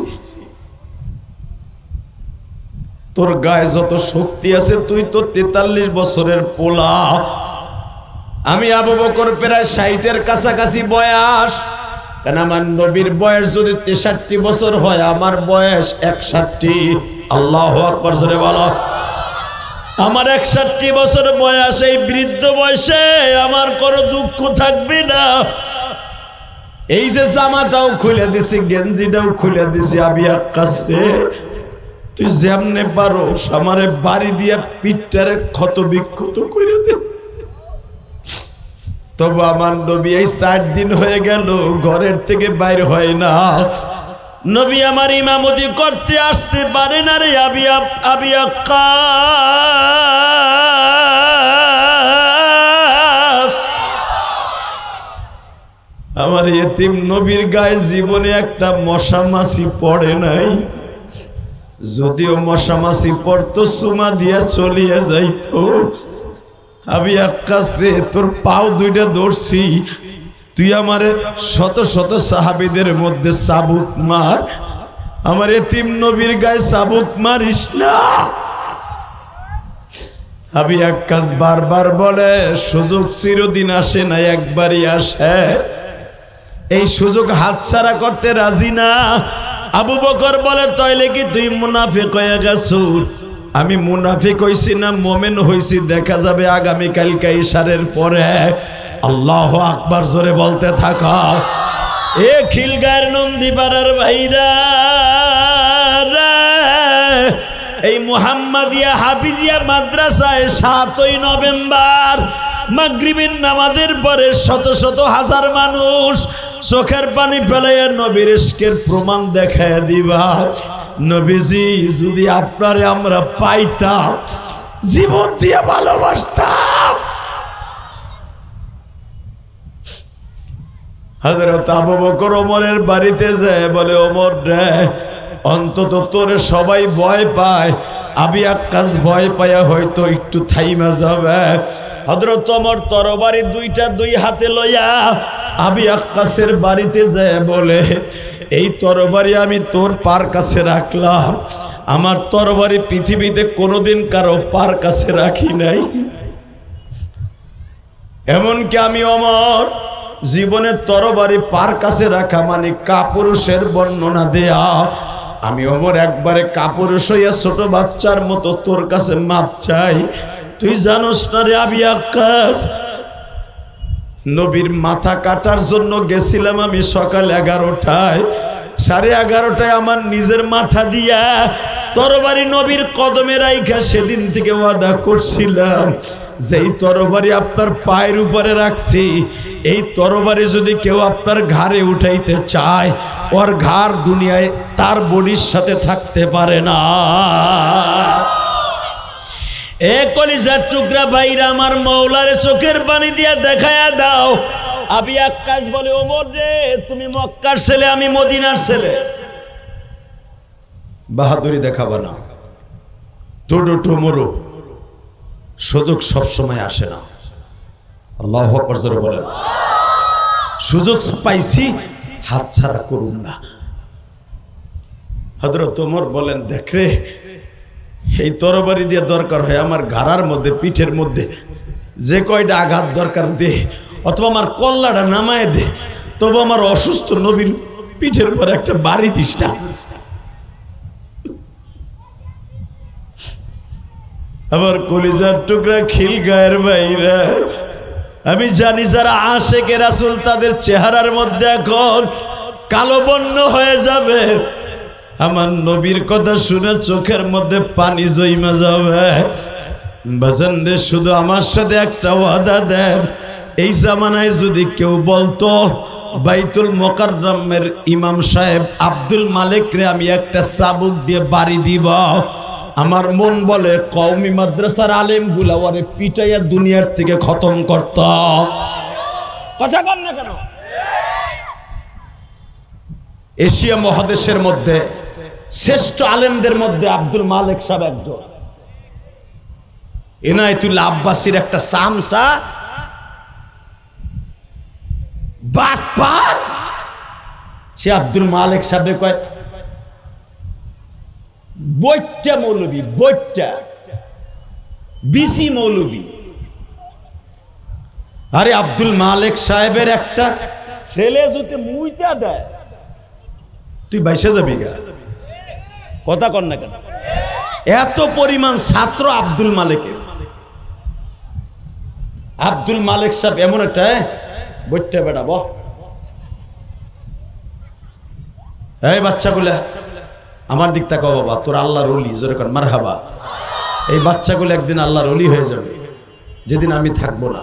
তোর গায়ে যত শক্তি আছে তুই তো 43 বছরের পোলা। আমি আবু বকর প্রায় 60-এর কাছাকাছি বয়স, কেন আমার নবীর বয়স যদি 63 বছর হয়, আমার বয়স 61। আল্লাহু আকবার জোরে বলো। আমার 61 বছর বয়স। এই বৃদ্ধ বয়সে আমার কোনো দুঃখ থাকবে না। এই যে জামাটাও খুলে দিছি, গেঞ্জিটাও খুলে দিছি, আবি আক্কাস রে তুই যেমনে পারো আমারে বাড়ি দিয়া পিঠটারে ক্ষত বিক্ষত করে দে। তবে আমার নবী এই 60 দিন হয়ে গেল ঘরের থেকে বাইর হয় না। নবী আমার ইমামতি করতে আসতে পারে না রে আবি আক্কাস। আমার এতিম নবীর গায়ে জীবনে একটা মশা মাছি পড়ে নাই। যদিও মশা মাছি পড়তো সুমা দিয়া চলিয়ে যাইতো। আবি আক্কাস রে তোর পাও দুইটা ধরছি, তুই আমারে শত শত সাহাবীদের মধ্যে চাবুক মার, আমার এতিম নবীর গায়ে চাবুক মারিস না। আবি আক্কাস বারবার বলে সুযোগ চিরদিন আসে না, একবারই আসে। এই সুযোগ হাতছাড়া করতে রাজি না। আবু বকর বলে তাইলে কি তুই মুনাফিক হয়ে গেছো? আমি মুনাফিক হইছি না মোমেন হইছি দেখা যাবে আগামীকালকে ইশারের পরে। আল্লাহু আকবার জোরে বলতে থাকা। এ খিলগাঁয়ের নন্দীপাড়ার ভাইরা, এই মুহাম্মাদিয়া হাফিজিয়া মাদ্রাসায় 7ই নভেম্বর মাগরিবের নামাজের পরে শত শত হাজার মানুষ চোখের পানি ফেলাইয়া নবীর ইশকের প্রমাণ দেখায় দিবা। নবীজি যদি আপনারে আমরা পাইতাম, জীবন দিয়ে ভালোবাসতাম। হযরত আবু বকর ওমরের বাড়িতে যায় বলে, ওমর রে অন্তত তোরে সবাই ভয় পায়, আবি আক্কাস ভয় পায়া হয়তো একটু থাইমা যাবে। হযরত ওমর তরবারি দুই হাতে লইয়া আবি আক্কাসের বাড়িতে যায় বলে, এই তরবারি আমি তোর পার কাছে রাখলাম। আমার তরবারি পৃথিবীতে কোনোদিন কারো পার কাছে রাখি নাই। এমনকি আমি ওমর জীবনের তরবারি পার কাছে রাখা মানে কাপুরুষের বর্ণনা দেয়া। আমি ওমর একবারে কাপুরুষ হইয়া ছোট বাচ্চার মতো তোর কাছে মাপ চাই। তুই জানোস না রে আবি আক্কাস, নবীর মাথা কাটার জন্য গেছিলাম আমি সকাল 11টায়, 11:30টায় আমার নিজের মাথা দিয়া তরবারি নবীর কদমে রাইখা সেদিন থেকে ওয়াদা করছিলাম যেই তরবারি আপনার পায়ের উপরে রাখছি, এই তরবারি যদি কেউ আপনার ঘাড়ে উঠাইতে চায়, ওর ঘাড় দুনিয়ায় তার বডির সাথে থাকতে পারে না। এ কলিজার টুকরা ভাইরা আমার, মওলারে চোখের পানি দিয়া দেখায়া দাও। আবি আক্কাস বলে, ওমর রে তুমি মক্কার ছেলে, আমি মদিনার ছেলে, বাহাদুরি দেখাবা না, টোটো টোমরো, সুযোগ সবসময় আসে না। আল্লাহু আকবার জোরে বলেন। সুযোগ পাইছি, হাতছাড়া করুন না। হযরত ওমর বলেন, দেখ রে এই তরবারি দিয়ে দরকার হয় আমার ঘাড়ার মধ্যে, পিঠের মধ্যে যে কয়টা আঘাত দরকার দে, অথবা আমার কল্লাটা নামায় দে, তবু আমার অসুস্থ নবীর পিঠের পর একটা বাড়ি দিস না। আমার কলিজার টুকরা খিলগাঁয়ের ভাইরা, আমি জানি যারা আশেকে রাসূল তাদের চেহারার মধ্যে এখন কালো বর্ণ হয়ে যাবে। আমার নবীর কথা শুনে চোখের মধ্যে পানি জমা যাবে। বাজান রে, শুধু আমার সাথে একটা ওয়াদা দেন, এই জামানায় যদি কেউ বলতো বাইতুল মুকাররমের ইমাম সাহেব আব্দুল মালিক রে আমি একটা চাবুক দিয়ে বাড়ি দিব, আমার মন বলে কওমি মাদ্রাসার আলেম গুলা ওরে পিটাইয়া দুনিয়ার থেকে খতম করত। কথা কন না কেন? এশিয়া মহাদেশের মধ্যে শ্রেষ্ঠ আলেমদের মধ্যে আব্দুল মালিক সাহেব একজন। ইনায়েতুল্লাহ আব্বাসীর একটা সামসা বাটপার, সে আব্দুল মালিক সাহেব কয় বৈট্টা মৌলবী, বৈট্টা বিসি মৌলবী। আরে আব্দুল মালিক সাহেবের একটা ছেলে যদি মুইটা দেয় তুই বাইসে যাবি গা, কথা কর না কেন? এত পরিমাণ ছাত্র আব্দুল মালিকের। আব্দুল মালিক সাহেব এমন একটা বৈঠা বেড়া বহ, এই বাচ্চাগুলা আমার দিক তাকাও বাবা, তোর আল্লাহর ওলি, জোরে কর মারহাবা। এই বাচ্চাগুলো একদিন আল্লাহর ওলি হয়ে যাবে যেদিন আমি থাকবো না।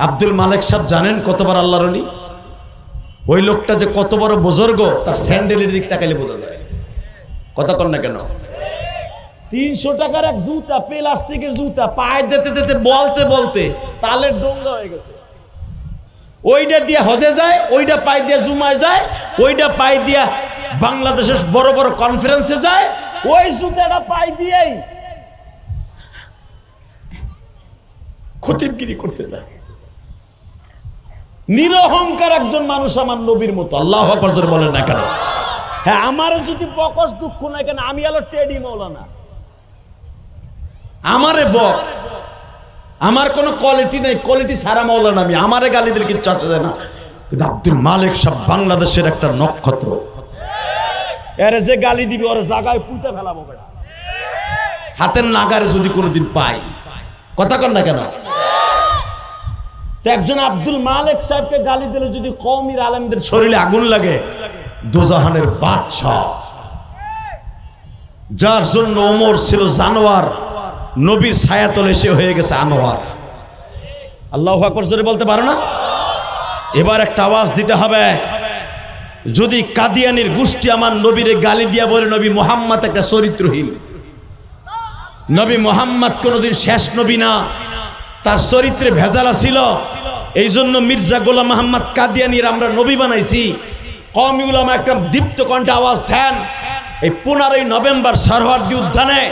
আব্দুল মালিক সাহেব জানেন কতবার আল্লাহর ওলি? ওই লোকটা যে কত বড় বুজুর্গ তার স্যান্ডেলের দিক তাকাইলে বোঝা যায়, কথা কর না কেন? 300 টাকার এক জুতা, প্লাস্টিকের জুতা, পায়ে দিতে দিতে বলতে বলতে তালের ডোঙ্গা হয়ে গেছে। ওইটা দিয়ে হজে যায়, ওইটা পায়ে দিয়ে জুমায় যায়, ওইটা পায়ে দিয়া বাংলাদেশের বড় বড় কনফারেন্সে যায়, ওই জুতাটা পায়ে দিয়েই খতিবগিরি করতে যায়। নিরহংকার একজন মানুষ আমার নবীর মতো। আল্লাহু আকবার জোরে বলেন না কেন? হ্যাঁ, আমার যদি বকস দুঃখ নাই কেন, আমি হলো টেডি মৌলানা, আমারে বক, আমার কোনো কোয়ালিটি নাই, কোয়ালিটি সারা মৌলানা আমি, আমারে গালিদের কিচ্ছু আসে যায় না। কিন্তু আব্দুল মালিক সাহেব বাংলাদেশের একটা নক্ষত্র, এরে যে গালি দিবি ওর জায়গায় পুঁতে ফেলাবো বেটা, হাতের নাগারে যদি কোনোদিন পাই, কথা কর না কেন? একজন আব্দুল মালিক সাহেবকে গালি দিলে যদি কওমের আলেমদের শরীরে আগুন লাগে, দোজাহানের বাদশা যার জন্য ওমর ছিল জানোয়ার, নবীর ছায়াতলে সে হয়ে গেছে আনোয়ার। আল্লাহু আকবার জোরে বলতে পারো না? এবার একটা আওয়াজ দিতে হবে। যদি কাদিয়ানির গোষ্ঠী আমার নবীরে গালি দিয়া বলে নবী মুহাম্মদ একটা চরিত্রহীন, নবী মুহাম্মদ কোনদিন শেষ নবী না, তার চরিত্রে ভেজাল ছিল, এই জন্য মির্জা গোলাম মোহাম্মদ কাদিয়ানির আমরা নবী বানাইছি, কওমি উলামা একটা দীপ্ত কণ্ঠে আওয়াজ দেন। এই 15ই নভেম্বর সরওয়ার্দী উদ্যানে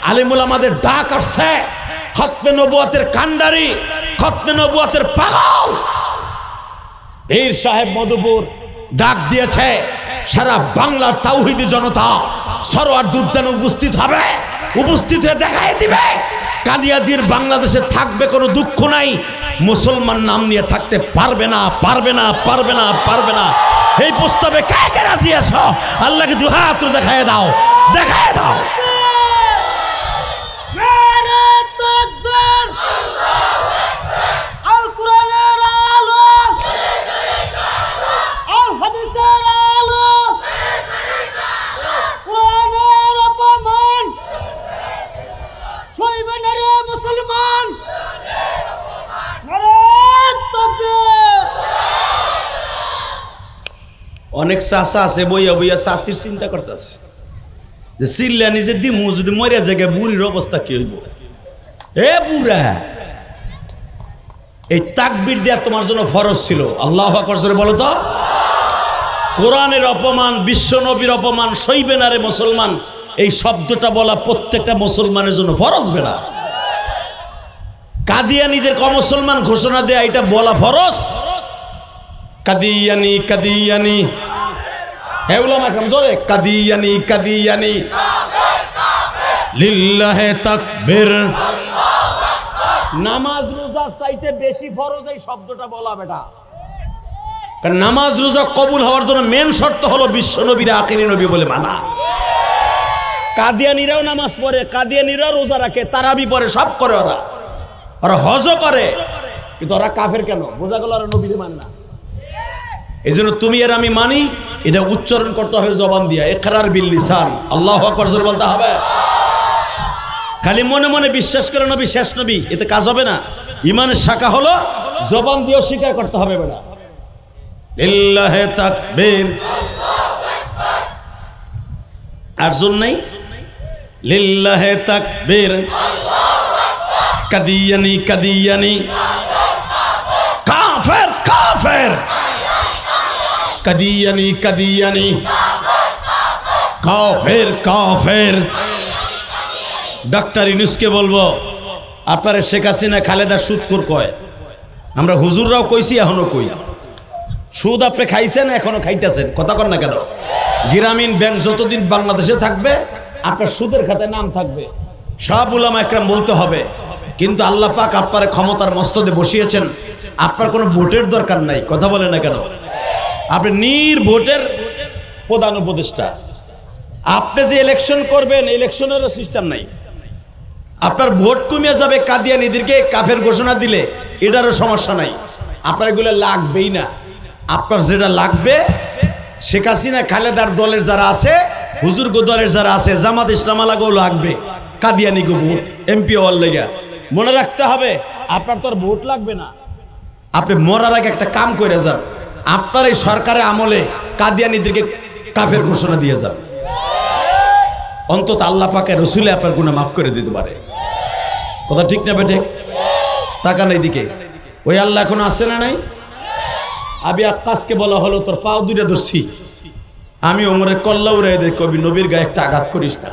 আলেম উলামাদের ডাক আসছে, খতমে নবুয়তের কান্ডারি, খতমে নবুয়তের পাগল পীর সাহেব মধুপুর ডাক দিয়েছে, সারা বাংলার তাওহীদি জনতা সরওয়ার্দী উদ্যানে উপস্থিত হবে, উপস্থিত হয়ে দেখাই দিবে কাদিয়ানির বাংলাদেশে থাকবে কোনো দুঃখ নাই, মুসলমান নাম নিয়ে থাকতে পারবে না, পারবে না, পারবে না, পারবে না। এই প্রস্তাবে কে কে রাজি আছো? আল্লাহকে দুই হাত দেখায় দাও, দেখায় দাও। অনেক চাষা আছে বইয়া বইয়া চাষির চিন্তা করতেছে যে চিল্লা নিজে দিমু যদি মরিয়া জায়গায় বুড়ির অবস্থা কি হইব। এ বুড়া, এই তাকবীর দেয়া তোমার জন্য ফরজ ছিল। আল্লাহু আকবার জোরে বলো তো। কোরআনের অপমান, বিশ্ব নবীর অপমান সইবে না রে মুসলমান, এই শব্দটা বলা প্রত্যেকটা মুসলমানের জন্য ফরজ বেড়া। কাদিয়ানীদের মুসলমান ঘোষণা দেয়া এটা বলা ফরজ। কাদিয়ানি কাদিয়ানি, হে উলামা কেরাম জোরে, কাদিয়ানি কাদিয়ানি, লিল্লাহে তাকবীর। নামাজ রোজার চাইতে বেশি ফরজ এই শব্দটা বলা বেটা, কারণ নামাজ রোজা কবুল হওয়ার জন্য মেন শর্ত হলো বিশ্ব নবীর আখিরি নবী বলে মানা। কাদিয়ানিরাও নামাজ পড়ে, কাদিয়ানিরাও রোজা রাখে, তারাবি পড়ে, সব করে, ওরা হজও করে, কিন্তু ওরা কাফের কেন? বোঝা গেল ওরা নবীরে মানে না। এই জন্য তুমি আর আমি মানি, এটা উচ্চারণ করতে হবে জবান দিয়া, ইকরার বিল লিসান। আল্লাহু আকবার জোরে বলতে হবে। খালি মনে মনে বিশ্বাস করে নবী শেষ নবী, এতে কাজ হবে না। ইমানের শাখা হলো জবান দিয়েও স্বীকার করতে হবে বেটা। লিল্লাহে তাকবীর, আর জোর নাই, লিল্লাহে তাকবীর। কাদিয়ানি কাদিয়ানি, কাফের কাফের, কাদিয়ানি কাদিয়ানি, কাফের কাফের। ডাক্তার ইউনূসকে বলবো, আপনারা শেখ হাসিনা খালেদা সুদখোর কয়, আমরা হুজুররাও কইছি, এখনো কই, সুদ আপনি খাইছেন, এখনো খাইতেছেন, কথা কর না কেন? গ্রামীণ ব্যাংক যতদিন বাংলাদেশে থাকবে আপনার সুদের খাতায় নাম থাকবে। সব উলামা একরাম বলতে হবে, কিন্তু আল্লাহ পাক আপনার ক্ষমতার মস্তদে বসিয়েছেন, আপনার কোনো ভোটের দরকার নাই। কথা বলে না কেন? আপনি নির্ভোটের প্রধান উপদেষ্টা। আপনি যে ইলেকশন করবেন, ইলেকশনেরও সিস্টেম নাই। আপনার ভোট কমিয়ে যাবে, কাদিয়ানীদেরকে কাফের ঘোষণা দিলে এটারও সমস্যা নাই। আপনার এগুলো লাগবেই না। আপনার যেটা লাগবে, শেখ হাসিনা খালেদার দলের যারা আছে, হুজুর দলের যারা আছে, জামাত ইসলাম আলাগো লাগবে, কাদিয়ানি গো ভোট এমপি হওয়ার লেগে। মনে রাখতে হবে, আপনার তোর ভোট লাগবে না। আপনি মরার আগে একটা কাম করে যান, আপনার এই সরকারের আমলে কাদিয়ানীদেরকে কাফের ঘোষণা দিয়ে যান। অন্তত আল্লাহ পাকে রসুলে আপনার গুনাহ মাফ করে দিতে পারে। কথা ঠিক না বেটে? তাকান এইদিকে, ওই আল্লাহ এখন আছে না নাই? আবি আক্কাসকে বলা হলো, তোর পাও দুইটা ধরছি, আমি ওমরের কল্লা উড়াই দে, কবি নবীর গায়ে একটা আঘাত করিস না।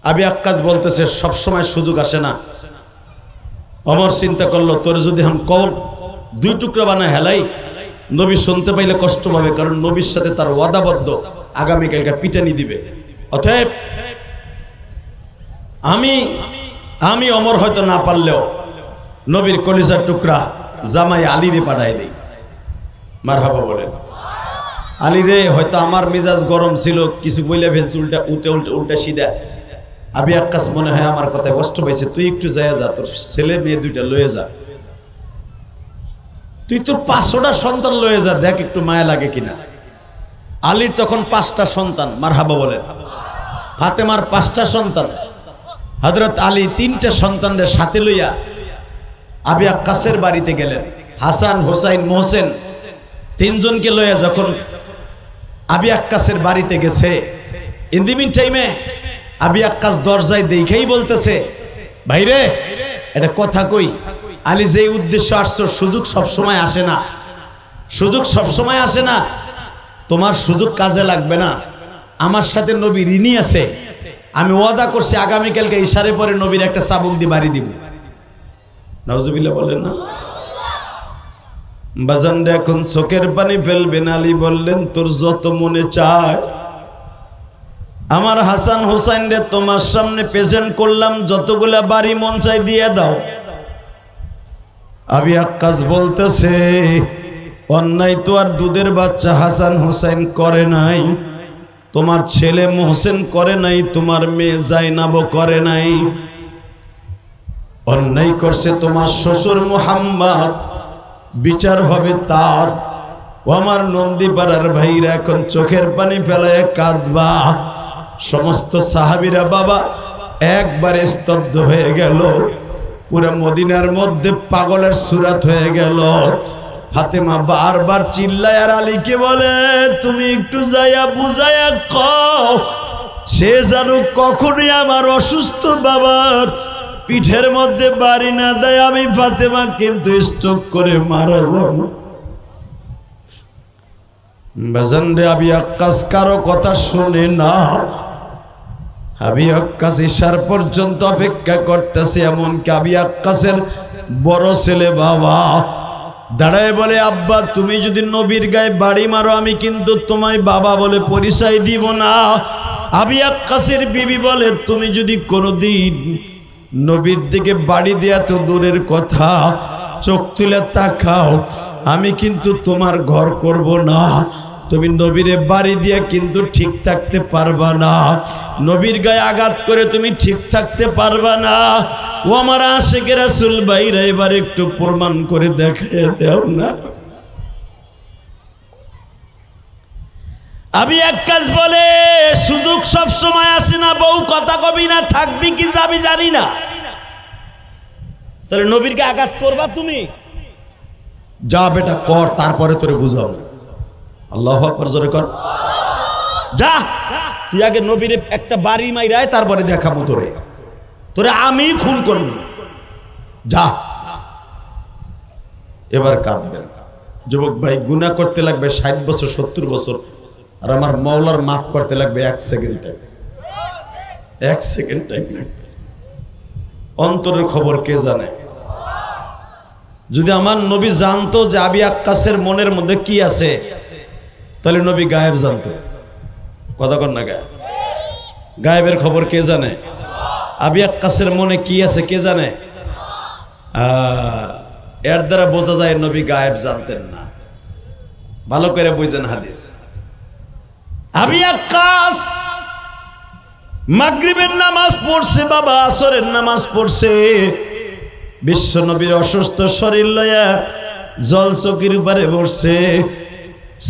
আবি আক্কাস বলতেছে, সবসময় সুযোগ আসে না। ওমর চিন্তা করলো, তোর যদি আমি কল দুই টুকরা বানায় হেলাই, নবী শুনতে পাইলে কষ্ট পাবে, কারণ নবীর সাথে তার ওয়াদাবদ্ধ, আগামীকালকে পিটানি দিবে। অতএব আমি ওমর হয়তো না পারলেও নবীর কলিজার টুকরা জামাই আলীরে পাঠায় দেই। মারহাবা বলেন। আলী রে, হয়তো আমার মেজাজ গরম ছিল, কিছু বইলে ফেলছি উল্টা সিধা। আবি আক্কাস মনে হয় আমার কথায় কষ্ট পাইছে, তুই একটু যায় যা, তোর ছেলে মেয়ে দুইটা লয়ে যা, তুই তোর 500টা সন্তান লয়ে যা, দেখ একটু মায়া লাগে কিনা। আলীর তখন 5টা সন্তান। মারহাবা বলেন। ফাতেমার 5টা সন্তান। হযরত আলী 3টে সন্তানদের সাথে লইয়া আবি আক্কাসের বাড়িতে গেলেন। হাসান, হোসাইন, মোহসেন 3জনকে লইয়া যখন আবি আক্কাসের বাড়িতে গেছে, ইন দি মিন টাইমে আবি আক্কাস দরজায় দেখেই বলতেছে, ভাইরে এটা কথা কই, আলী যে উদ্দেশ্য আসছো, সুযোগ সবসময় আসে না, সুযোগ সবসময় আসে না, তোমার সুযোগ কাজে লাগবে না। আমার সাথে নবী ঋণী আছে, আমি ওয়াদা করছি আগামীকালকে ইশারে পরে নবীর একটা চাবুক দিয়ে বাড়ি দিব। নাউজুবিল্লাহ বলেন না? বাজান এখন চোখের পানি ফেলবেন। আলী বললেন, তোর যত মনে চায়, আমার হাসান হোসাইন রে তোমার সামনে প্রেজেন্ট করলাম, যতগুলা বাড়ি মন চাই দিয়ে দাও। আবি আক্কাস বলতেছে, অন্যায় তো আর দুধের বাচ্চা হাসান হোসাইন করে নাই, তোমার ছেলে মোহসেন করে নাই, তোমার মেয়ে জাইনাবও করে নাই, অন্যায় করছে তোমার শ্বশুর মুহাম্মদ, বিচার হবে তার। ও আমার নন্দীপাড়ার ভাইরা, এখন চোখের পানি ফেলায় কাঁদবা। সমস্ত সাহাবীরা বাবা একবারে স্তব্ধ হয়ে গেল। পুরো মদিনার মধ্যে পাগলের সুরাত হয়ে গেল। ফাতেমা বারবার চিল্লায় আর আলীকে বলে, তুমি একটু যাইয়া বুঝাইয়া কও, সে জানো কখনই আমার অসুস্থ বাবার পিঠের মধ্যে বাড়ি না দেয়, আমি ফাতেমা কিন্তু স্ট্রোক করে মারা যাব। বাজান রে, আবি আক্কাস কারো কথা শুনে না। আবি আক্কাস ইশার পর্যন্ত অপেক্ষা করতেছে। এমনকি আবি আক্কাসের বড় ছেলে বাবা দাঁড়ায় বলে, আব্বা তুমি যদি নবীর গায়ে বাড়ি মারো, আমি কিন্তু তোমায় বাবা বলে পরিচয় দিব না। আবি আক্কাসের বিবি বলে, তুমি যদি কোনোদিন নবীর দিকে বাড়ি দেয়া তো দূরের কথা, চোখ তুলে তাকাও, আমি কিন্তু তোমার ঘর করব না। তুমি নবীরে বাড়ি দিয়ে কিন্তু ঠিক থাকতে পারবা না, নবীর গায়ে আঘাত করে তুমি ঠিক থাকতে পারবা না। ও আমার আশিক রাসূল ভাইরা, এবার একটু প্রমাণ করে দেখিয়ে দাও না। আবি আক্কাস বলে, সুযোগ সব সময় আসে না, বউ কথা কবি না, থাকবি কি যাবি জানি না। তাহলে নবীরকে আঘাত করবা তুমি? যা বেটা কর, তারপরে তোরে বুঝাও। আল্লাহু আকবার, জোরে কর। যা, তুই আগে নবীরে একটা বাড়ি মাইরায়, তারপরে দেখাবো তোরে, তোরে আমি খুন করব। যা। এবার কাঁদবেন যুবক ভাই, গুনাহ করতে লাগবে 60 বছর 70 বছর, আর আমার মাওলার মাফ করতে লাগবে 1 সেকেন্ড টাইম। 1 সেকেন্ড টাইম লাগবে। অন্তরের খবর কে জানে? যদি আমার নবী জানতো যে আবি আক্কাসের মনের মধ্যে কি আছে, তাহলে নবী গায়েব জানতো। কথা কর না গায়েব? গায়েবের খবর কে জানে? আবি আক্কাসের মনে কি আছে কে জানে? এর দ্বারা বোঝা যায় নবী গায়েব জানতেন না। ভালো করে বুঝেন হাদিস। আবি আক্কাস মাগরিবের নামাজ পড়ছে, বাবা আসরের নামাজ পড়ছে, বিশ্ব নবীর অসুস্থ শরীর লয়া জল চকির উপরে বসছে।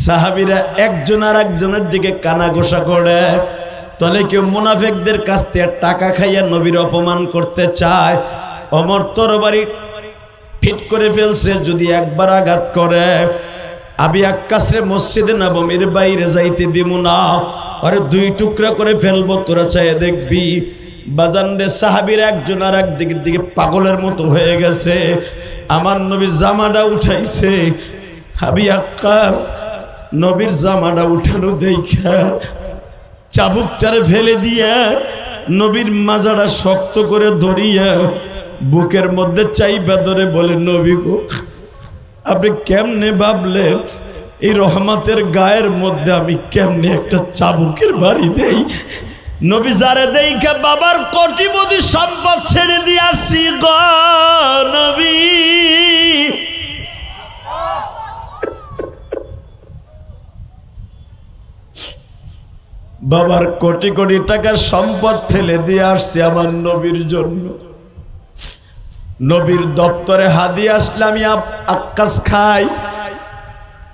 সাহাবীরা একজন আর একজনের দিকে কানা ঘোষা করে, তলে কেউ মুনাফিকদের কাছ থেকে টাকা খাইয়া নবীর অপমান করতে চায়। ওমর তরবারি ফিট করে ফেলছে, যদি একবার আঘাত করে আবি আক্কাসরে মসজিদে নববীর বাইরে যাইতে দিব না, আরে দুই টুকরা করে ফেলবো, তোরা চাই দেখবি। বাজান রে, সাহাবীর একজন আর একদিকের দিকে পাগলের মতো হয়ে গেছে। আমার নবীর জামাটা উঠাইছে, আবি আক্কাস নবীর জামাটা উঠানো দেখা চাবুকটারে ফেলে দিয়া নবীর মাজাটা শক্ত করে ধরিয়া বুকের মধ্যে চাইবা ধরে বলে, নবী গো, আপনি কেমনে ভাবলেন এই রহমতের গায়ের মধ্যে আমি কেমনে একটা চাবুকের বাড়ি দেই? নবী যারে দেইখা বাবার কোটিপতি সম্পদ ছেড়ে দিয়ে আসছি গো নবী। বাবার কোটি কোটি টাকার সম্পদ ফেলে দিয়ে আসছি আমার নবীর জন্য। নবীর দপ্তরে হাদিয়া আসলে আমি আক্কাস খাই,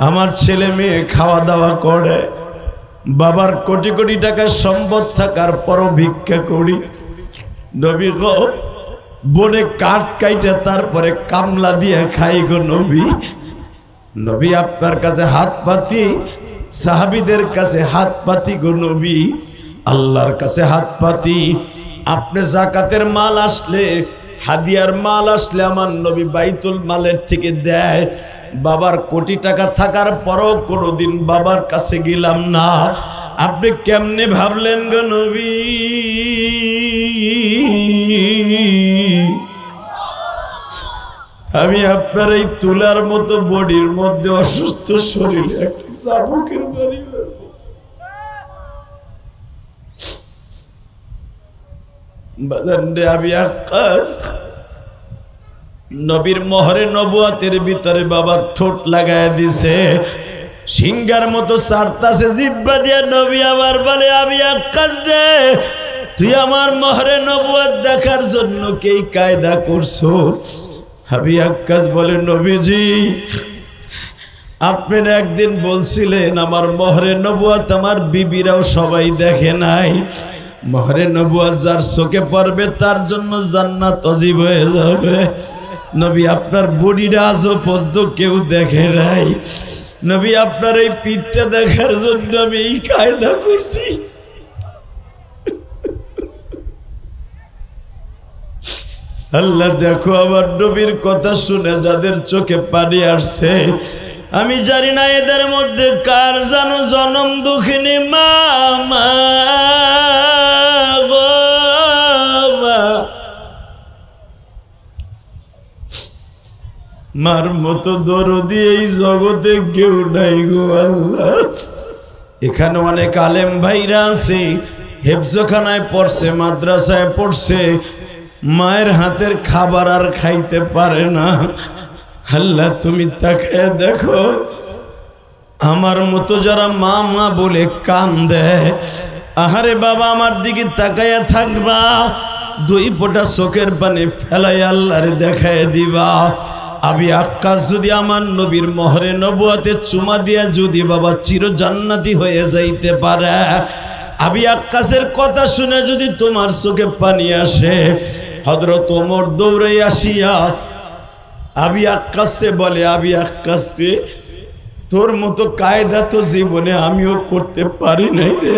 আমার ছেলে মেয়ে খাওয়া দাওয়া করে, বাবার কোটি কোটি টাকার সম্পদ থাকার পরও ভিক্ষা করি। নবী গো, বনে কাঠ কাইটা তারপরে কামলা দিয়ে খাই গো নবী। নবী আপনার কাছে হাত পাতি, সাহাবীদের কাছে হাত পাতি গো নবী, আল্লাহর কাছে হাত পাতি। আপনি যাকাতের মাল আসলে, হাদিয়ার মাল আসলে আমার নবী বাইতুল মালের থেকে দেয়। বাবার কোটি টাকা থাকার পরও কোনোদিন বাবার কাছে গেলাম না। আপনি কেমনে ভাবলেন গো নবী? আমি আপনার এই তুলার মতো বডির মধ্যে অসুস্থ শরীরে একটা চাবুকের বাড়ি বাজারে আবি আক্কাস নবীর মোহরে নবুয়াতের ভিতরে বাবার ঠোঁট লাগায় দিছে, সিংহার মতো সারতাছে জিহ্বা দিয়া। নবী আমার বলে, আবি আক্কাস রে, তুই আমার মোহরে নবুয়াত দেখার জন্য কি কায়দা করছো? আবি আক্কাস বলে, নবীজি আপনি একদিন বলছিলেন আমার মোহরে নবুয়াত আমার বিবিরাও সবাই দেখে নাই। মোহরে নবুয়াত যার চোখে পড়বে তার জন্য জান্নাত অজীব হয়ে যাবে। নবী আপনার বডিটা আজও পদ্ম কেউ দেখে নাই। নবী আপনার এই পিঠটা দেখার জন্য আমি এই কায়দা করছি। আল্লাহ দেখো, আমার নবীর কথা শুনে যাদের চোখে পানি আসছে, আমি জানি না এদের মধ্যে কার জানো জনম দুঃখিনী মা মা গো মা। মার মতো দরদি এই জগতে কেউ নাই গো আল্লাহ। এখানে অনেক আলেম ভাইরা আছে, হেফজখানায় পড়ছে, মাদ্রাসায় পড়ছে, মায়ের হাতের খাবার আর খাইতে পারে না। আল্লাহ তুমি তাকায় দেখো, আমার মতো যারা মা মা বলে কান্দে, আহারে বাবা আমার দিকে তাকায়া থাকবা, দুই ফোঁটা চোখের পানি ফেলাই আল্লাহরে দেখায় দিবা। আবি আক্কাস যদি আমার নবীর মোহরে নবুয়াতে চুমা দিয়া যদি বাবা চির জান্নাতি হয়ে যাইতে পারে, আবি আক্কাসের কথা শুনে যদি তোমার চোখে পানি আসে, হযরত ওমর দৌড়ে আসিয়া আবি আক্কাসকে বলে, আবি আক্কাসকে তোর মতো কায়দা তো জীবনে আমিও করতে পারি নাই রে।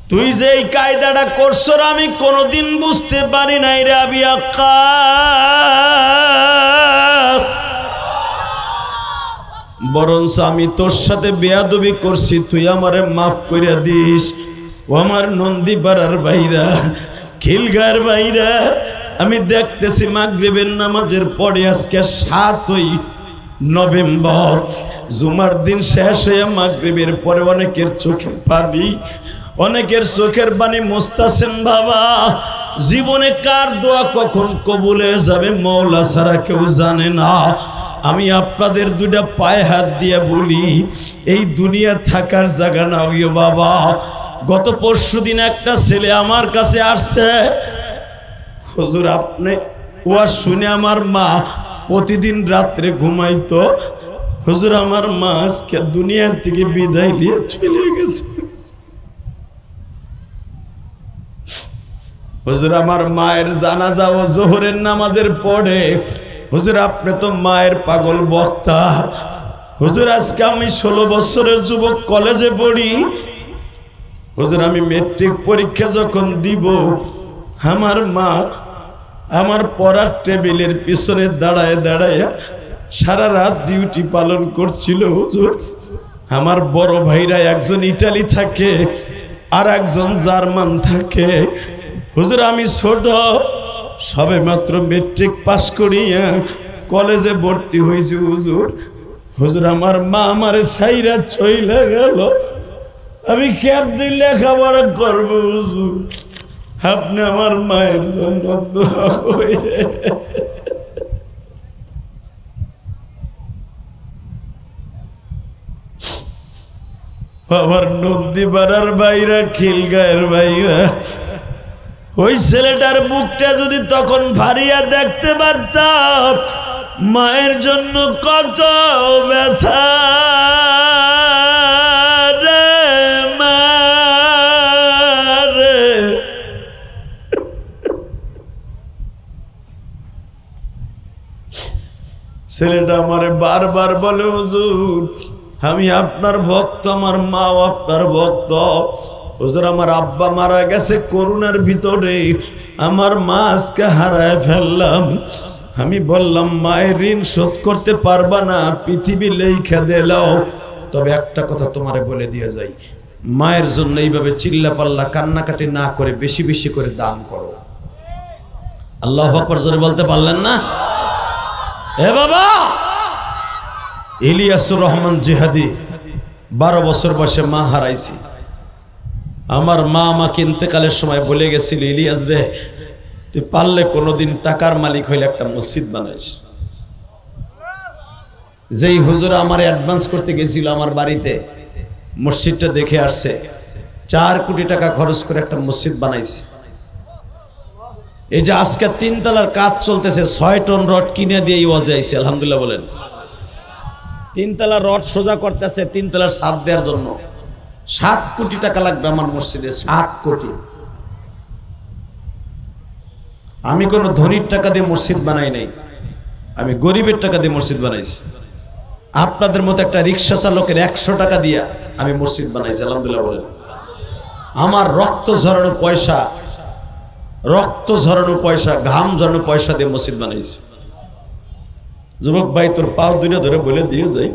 তুই যে এই কায়দাটা করছো আমি কোনোদিন বুঝতে পারি নাই রে আবি আক্কাস। বরঞ্চ আমি তোর সাথে বেয়াদবি করছি, তুই আমারে মাফ কইরা দিস। ও আমার নন্দীপাড়ার ভাইরা, খিলগার ভাইরা, আমি দেখতেছি মাগরিবের নামাজের পরে আজকে 7ই নভেম্বর, জুমার দিন শেষ হয়ে মাগরিবের পরে অনেকের চোখে পানি, অনেকের চোখের পানি মুছতাছেন বাবা। জীবনে কার দোয়া কখন কবুল হয়ে যাবে মওলা ছাড়া কেউ জানে না। আমি আপনাদের দুইটা পায়ে হাত দিয়ে বলি, এই দুনিয়া থাকার জায়গা না হইও বাবা। গত পরশুদিন একটা ছেলে আমার কাছে আসছে, হুজুর আপনি ওয়াজ শুনে আমার মা প্রতিদিন রাত্রে ঘুমাইতো, হুজুর আমার মা আজকে দুনিয়ার থেকে বিদায় নিয়ে চলে গেছে। হুজুর আমার মায়ের জানাজা ও জোহরের নামাজের পরে, হুজুর আপনি তো মায়ের পাগল বক্তা। হুজুর আজকে আমি 16 বছরের যুবক, কলেজে পড়ি। হুজুর আমি মেট্রিক পরীক্ষা যখন দিব, আমার মা আমার পড়ার টেবিলের পিছনে দাঁড়ায় দাঁড়ায় সারা রাত ডিউটি পালন করছিল। হুজুর আমার বড় ভাইরা একজন ইটালি থাকে আর একজন জার্মান থাকে। হুজুর আমি ছোট, সবে মাত্র মেট্রিক পাস করিয়া কলেজে ভর্তি হয়েছি। হুজুর হুজুর আমার মা আমারে ছাইরা চইলা গেল, আমি কেমনি লেখাপড়া করবো হুজুর? আপনি আমার মায়ের জন্য দোয়া করেন। আমার নদী পাড়ার বাইরা, খিলগায়ের বাইরা, ওই ছেলেটার বুকটা যদি তখন ভারিয়া দেখতে পারতাম, মায়ের জন্য কত ব্যথা রে মা রে। ছেলেটা আমারে বারবার বলে, হুজুর আমি আপনার ভক্ত, আমার মাও আপনার ভক্ত। হুজুর আমার আব্বা মারা গেছে করোনার ভিতরে, আমার মা আজকে হারায় ফেললাম। আমি বললাম মায়ের ঋণ শোধ করতে পারবা না, পৃথিবী লেখা দিলাও, তবে একটা কথা তোমারে বলে দিয়ে যাই, মায়ের জন্য এইভাবে চিল্লা পাল্লা কান্নাকাটি না করে বেশি বেশি করে দান করো। আল্লাহু আকবার জোরে বলতে পারলেন না? এ বাবা, ইলিয়াসুর রহমান জিহাদি 12 বছর বয়সে মা হারাইছি। আমার মা আমাকে ইন্তেকালের সময় বলে গেছিল, ইলিয়াস রে তুই পারলে কোনোদিন টাকার মালিক হইলে একটা মসজিদ বানাইস। যেই হুজুর আমার অ্যাডভান্স করতে গেছিল আমার বাড়িতে, মসজিদটা দেখে আসছে, 4 কোটি টাকা খরচ করে একটা মসজিদ বানাইছে। এই যে আজকে 3 তলার কাজ চলতেছে, 6 টন রড কিনে দিয়ে ওয়াজে আইছে, আলহামদুলিল্লাহ বলেন। 3 তলার রড সোজা করতেছে 3 তলার ছাদ দেওয়ার জন্য। 7 কোটি টাকা লাগবে আমার মসজিদে, 7 কোটি। আমি কোন ধনীর টাকা দিয়ে মসজিদ বানাই নাই, আমি গরিবের টাকা দিয়ে মসজিদ বানাইছি। আপনাদের মতো একটা রিক্সা চালকের 100 টাকা দিয়া আমি মসজিদ বানাইছি, আলহামদুলিল্লাহ বলেন। আমার রক্ত ঝরানো পয়সা, রক্ত ঝরানো পয়সা, ঘাম ঝরানো পয়সা দিয়ে মসজিদ বানাইছি। যুবক ভাই তোর পাও দুনিয়া ধরে বলে দিয়ে যাই,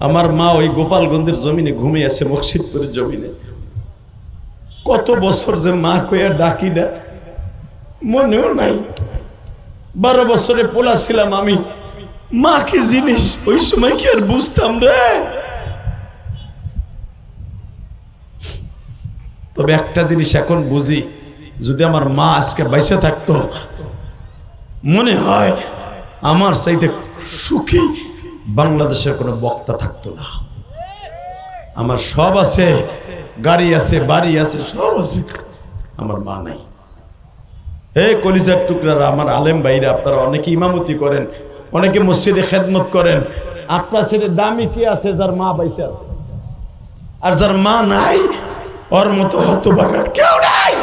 আমার মা ওই গোপালগঞ্জের জমিনে ঘুমিয়ে আছে, মকসিদপুরের জমিনে। কত বছর যে মা কইয়া ডাকি না মনেও নাই। 12 বছরে পোলা ছিলাম আমি, মা কি জিনিস ওই সময় কি আর বুঝতাম রে। তবে একটা জিনিস এখন বুঝি, যদি আমার মা আজকে বাইসে থাকতো, মনে হয় আমার চাইতে সুখী বাংলাদেশের কোনো বক্তা থাকতো না। আমার সব আছে, গাড়ি আছে, বাড়ি আছে, সব আছে, আমার মা নাই। এই কলিজার টুকরারা, আমার আলেম ভাইরা, আপনারা অনেকে ইমামতি করেন, অনেকে মসজিদে খেদমত করেন, আপনার ছেলে দামি কি আছে যার মা বাইসে আছে? আর যার মা নাই ওর মতো হতভাগা কেউ নাই।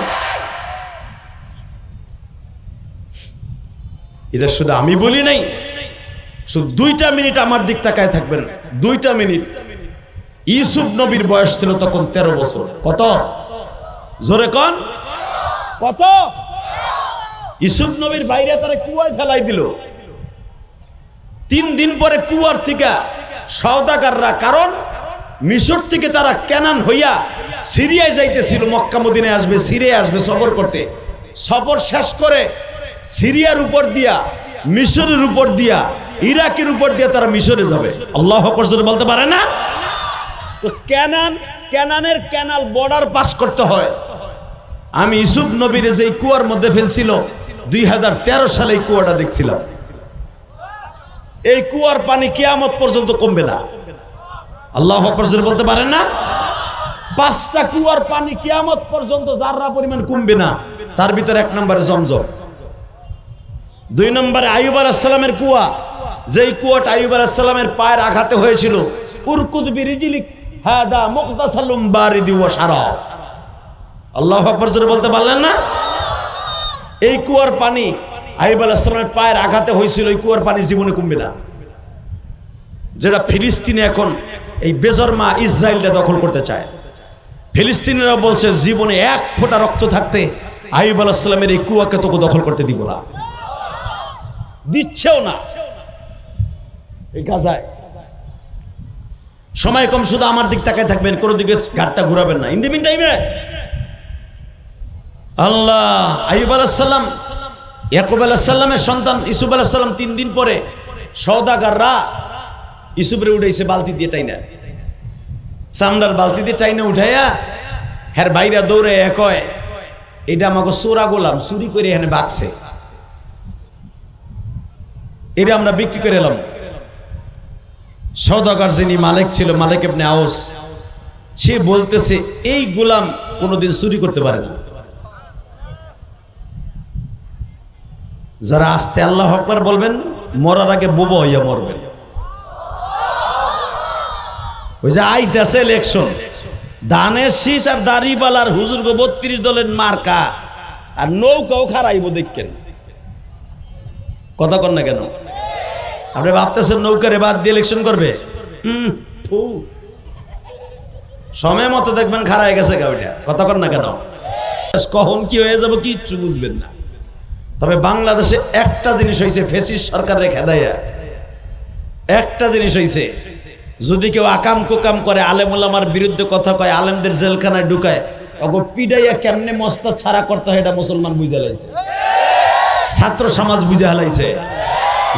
এটা শুধু আমি বলি নাই, শুধু 2টা মিনিট আমার দিক তাকায় থাকবেন, 2টা মিনিট। ইউসুফ নবীর বয়স ছিল তখন 13 বছর। কত জোরে কোন? কত? ইউসুফ নবীর বাইরে তারা কুয়ায় ফেলাই দিল। 3 দিন পরে কুয়ার থেকে সওদাগাররা, কারণ মিশর থেকে তারা কেনান হইয়া সিরিয়ায় যাইতেছিল, মক্কা মদিনায় আসবে, সিরিয়ায় আসবে সফর করতে। সফর শেষ করে সিরিয়ার উপর দিয়া, মিশরের উপর দিয়া, ইরাকের উপর দিয়া তারা মিশরে যাবে। আল্লাহু আকবার জোরে বলতে পারে না? তো ক্যানানের ক্যানাল বর্ডার পাস করতে হয়। আমি ইউসুফ নবীর যে কুয়ার মধ্যে ফেলছিল 2013 সালে এই কুয়াটা দেখছিলাম। এই কুয়ার পানি কিয়ামত পর্যন্ত কমবে না। আল্লাহু আকবার জোরে বলতে পারেন না? 5টা কুয়ার পানি কিয়ামত পর্যন্ত যাররা পরিমাণ কমবে না। তার ভিতরে 1 নম্বরে জমজম, 2 নম্বরে আইয়ুব আলাইহিস সালামের কুয়া, যেই কুয়াটা আইয়ুব আলাইহিস সালামের পায়ের আঘাতে হয়েছিল। উরকুদ বিরিজলিক হাদা মুগতাসালুম বারিদি ওয়া শারাব। আল্লাহু আকবার জোরে বলতে পারলেন না? এই কুয়ার পানি আইয়ুব আলাইহিস সালামের পায়ের আঘাতে হয়েছিল, এই কুয়ার পানি জীবনে কমবে না। যেটা ফিলিস্তিনে এখন এই বেজরমা ইসরায়েলটা দখল করতে চায়। ফিলিস্তিনিরা বলছে জীবনে 1 ফোঁটা রক্ত থাকতে আইয়ুব আলাইহিস সালামের এই কুয়াকে তোকে দখল করতে দিব না, দিচ্ছেও না। এই গাজায় সময় কম, শুধু আমার দিক তাকায় থাকবেন, কোনো দিকে ঘাটটা ঘুরাবেন না। ইন দি মিন টাইমে আল্লাহ আইয়ুব আলাইহিস সালাম ইয়াকুব আলাইহিস সালামের সন্তান ইউসুফ আলাইহিস সালাম 3 দিন পরে সওদাগররা ইউসুফরে উঠাইছে বালতি দিয়ে টাইনা, চামড়ার বালতি দিয়ে টাইনা উঠাইয়া হের বাইরা দৌড়ে কয় এটা আমাকে চোরা গোলাম, চুরি করে এখানে বাকছে, এটা আমরা বিক্রি করে এলাম। সওদাগর যিনি মালিক ছিল, মালিক ইবনে আউস, সে বলতেছে এই গোলাম কোনোদিন চুরি করতে পারে না। যারা আস্তে আল্লাহু আকবার বলবেন মরার আগে বোবা হইয়া মরবেন। ওই যে আইতাছে ইলেকশন, ধানের শীষ আর দাড়িপালার হুজুর গো 32 দলের মার্কা, আর নৌকাও খারাইব দেখেন। কথা কন না কেন? আপনি ভাবতেছেন নৌকারে বাদ দিয়ে ইলেকশন করবে? সময় মতো দেখবেন খারাই গেছে গাড়িটা। কথা কন না কেন? কখন কি হয়ে যাবো কিচ্ছু বুঝবেন না। তবে বাংলাদেশে একটা জিনিস হয়েছে, ফেসিস্ট সরকারের খেদাইয়া একটা জিনিস হয়েছে, যদি কেউ আকাম কুকাম করে, আলেম ওলামার বিরুদ্ধে কথা কয়, আলেমদের জেলখানায় ঢুকায়, ওগো পিডাইয়া কেমনে মস্ত ছাড়া করতে হয় এটা মুসলমান বুঝে হালাইছে, ছাত্র সমাজ বুঝে হালাইছে,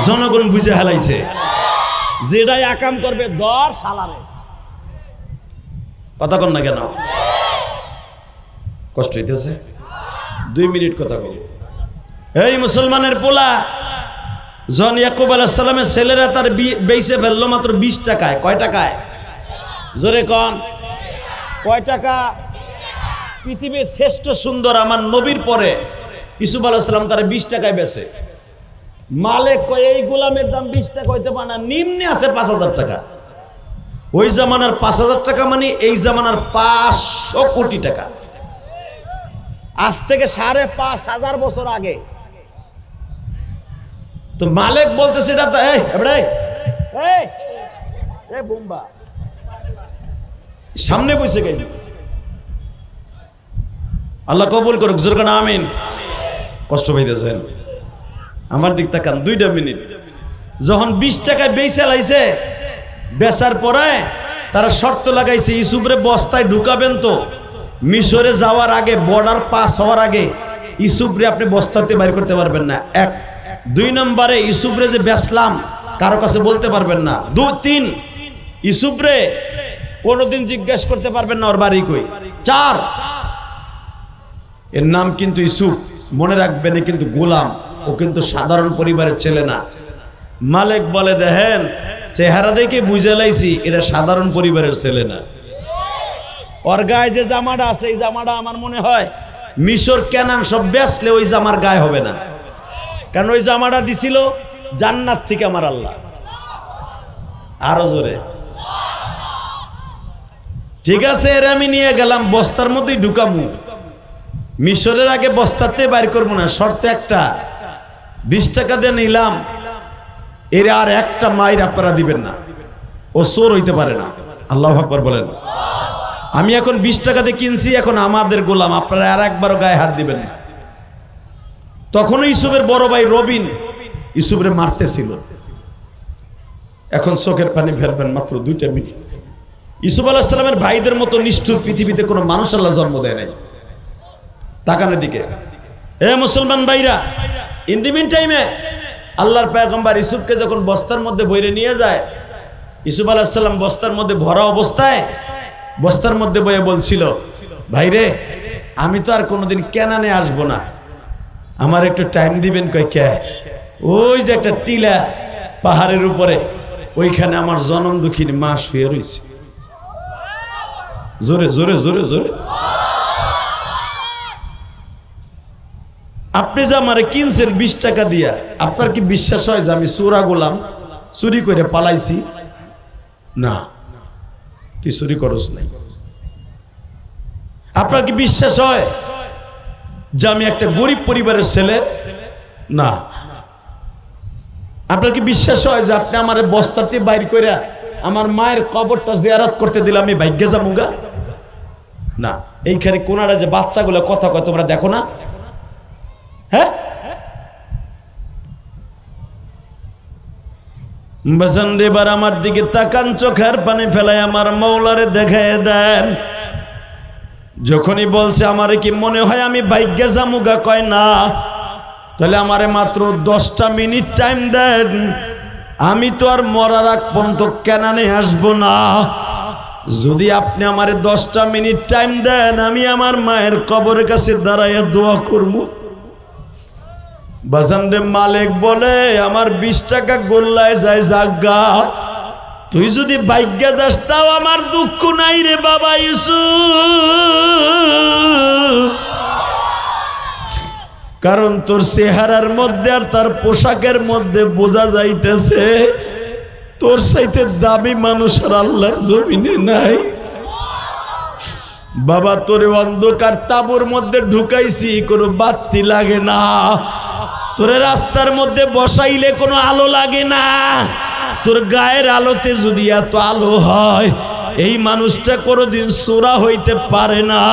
জনগণ বুঝে হালাইছে। যেটাই আকাম করবে দর সালারে। কথা কন না কেন? কষ্ট হইতেছে? 2 মিনিট কথা বলি। এই মুসলমানের পোলা জন ইয়াকুব আলাইহিস সালামের ছেলেরা তার বেইছে ফেললো মাত্র 20 টাকায়। কয় টাকায়? জোরে কন। কয় টাকা? পৃথিবীর শ্রেষ্ঠ সুন্দর আমার নবীর পরে ইউসুফ আলাইহিস সালাম তার 20 টাকায় বেচে। মালিক কয় এই গোলামের দাম 20 টাকা হইতে পারে না, নিম্নে আছে 5000 টাকা। ওই জামানার 5000 টাকা মানে এই জামানার 500 কোটি টাকা। আজ থেকে 5,500 বছর আগে। তো মালিক বলতেছে এটা তো বোম্বা সামনে বসে গেল। আল্লাহ কবুল করুক, জোরে কোন আমিন। কষ্ট পাইতেছেন? আমার দিক তাকান 2 মিনিট। যখন 20 টাকায় বেচে লাইছে, বেচার পরে তারা শর্ত লাগাইছে ইউসুফরে বস্তায় ঢুকাবেন তো মিশরে যাওয়ার আগে, বর্ডার পাস হওয়ার আগে ইউসুফরে আপনি বস্তাতে বাইর করতে পারবেন না। 1 2 নম্বরে ইউসুফরে যে বেচলাম কারো কাছে বলতে পারবেন না। 2 3 ইউসুফরে কোনোদিন জিজ্ঞেস করতে পারবেন না ওর বাড়ি কই। 4 এর নাম কিন্তু ইউসুফ, মনে রাখবেন কিন্তু গোলাম, ও কিন্তু সাধারণ পরিবারের ছেলে না। মালিক বলে দেখেন চেহারা দেখে বুঝে লাইছি এটা সাধারণ পরিবারের ছেলে না। ওর গায়ে যে জামাটা আছে এই জামাটা আমার মনে হয় মিশর কেনান সব বেচলে ওই জামার গায়ে হবে না, কারণ ওই জামাটা দিছিল জান্নাত থেকে আমার আল্লাহ। আরো জোরে। ঠিক আছে, এর আমি নিয়ে গেলাম, বস্তার মধ্যেই ঢুকামু, মিশরের আগে বস্তাতে বাইর করবো না, শর্ত একটা 20 টাকা দিয়ে নিলাম, এর আর একটা মাইর আপনারা দিবেন না, ও চোর হইতে পারে না। আল্লাহু আকবার বলেন। আমি এখন 20 টাকা দিয়ে কিনছি, এখন আমাদের গোলাম, আপনারা আর একবারও গায়ে হাত দিবেন না। তখন ইউসুফের বড় ভাই রবিন ইউসুফরে মারতেছিল। এখন চোখের পানি ফেলবেন মাত্র 2 মিনিট। ইউসুফ আলাইহিস সালামের ভাইদের মতো নিষ্ঠুর পৃথিবীতে কোনো মানুষ আল্লাহ জন্ম দেয় নাই। তাকানের দিকে এ মুসলমান ভাইরা, ইন দি মিন টাইমে আল্লাহর পয়গম্বর ইউসুফকে যখন বস্তার মধ্যে ভরে নিয়ে যায়, ইউসুফ আলাইহিস সালাম বস্তার মধ্যে ভরা অবস্থায় বস্তার মধ্যে বয়ে বলছিল, ভাইরে আমি তো আর কোনোদিন কেনানে আসবো না, আমার একটু টাইম দিবেন। কয় কে? ওই যে একটা টিলা পাহাড়ের উপরে, ওইখানে আমার জনম দুঃখিনী মা শুয়ে রয়েছে। জোরে জোরে জোরে জোরে। আপনি যে আমারে কিনছেন 20 টাকা দিয়া, আপনার কি বিশ্বাস হয় যে আমি চোরা গোলাম, চুরি করে পালাইছি? না, তুই চুরি করস নাই। আপনার কি বিশ্বাস হয় যে আমি একটা গরিব পরিবারের ছেলে? না। আপনার কি বিশ্বাস হয় যে আপনি আমার বস্তাতে বাইর করে আমার মায়ের কবরটা জিয়ারত করতে দিলে আমি ভাগ্যে যামুগা? না। এইখানে কোনারা যে বাচ্চাগুলো কথা কয় তোমরা দেখো না? হ্যাঁ, বাজান এবার আমার দিকে তাকান, চোখের পানি ফেলায় আমার মৌলারে দেখায় দেন। যখনই বলছে আমারে কি মনে হয় আমি ভাগ্যে যামুগা? কয় না। তাহলে আমারে মাত্র 10টা মিনিট টাইম দেন, আমি তো আর মরার আগ পর্যন্ত কেনানে আসবো না। যদি আপনি আমারে 10টা মিনিট টাইম দেন, আমি আমার মায়ের কবরের কাছে দাঁড়াইয়া দোয়া করব। বাজানরে মালিক বলে আমার 20 টাকা গোল্লায় যায় জাগা, তুই যদি ভাগ্যে যাস তাও আমার দুঃখ নাই রে বাবা ইউসুফ, কারণ তোর চেহারার মধ্যে আর তার পোশাকের মধ্যে বোঝা যাইতেছে তোর চাইতে দামি মানুষ আর আল্লাহর জমিনে নাই। বাবা তোরে অন্ধকার তাঁবুর মধ্যে ঢুকাইছি, কোনো বাতি লাগে না, তোরে রাস্তার মধ্যে বসাইলে কোনো আলো লাগে না, তোর গায়ের আলোতে যদি এত আলো হয় এই মানুষটা কোনোদিন চোরা হইতে পারে না।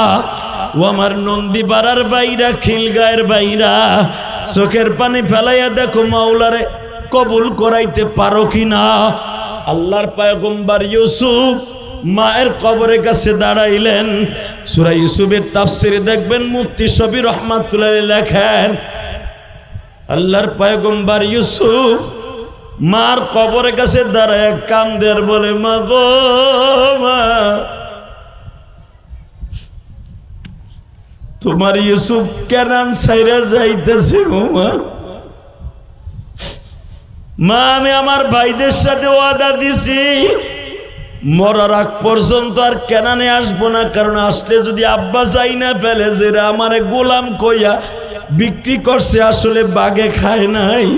ও আমার নন্দী পাড়ার বাইরা, খিলগায়ের বাইরা, চোখের পানি ফেলাইয়া দেখো মাওলারে কবুল করাইতে পারো কিনা। আল্লাহর পয়গম্বর ইউসুফ মায়ের কবরের কাছে দাঁড়াইলেন। সূরা ইউসুফের তাফসিরে দেখবেন মুফতি শফি রহমাতুল্লাহ লেখেন, আল্লাহর পয়গম্বর ইউসুফ মার কবরের কাছে দাঁড়ায় কান্দের বলে, মা গো মা, তোমার ইউসুফ কেনান ছাইরা যাইতেছে গো মা। মা আমি আমার ভাইদের সাথে ওয়াদা দিছি মরার আগ পর্যন্ত আর কেনানে আসবো না, কারণ আসলে যদি আব্বা চাই না ফেলে যে আমারে গোলাম কইয়া বিক্রি করছে, আসলে বাগে খায় নাই।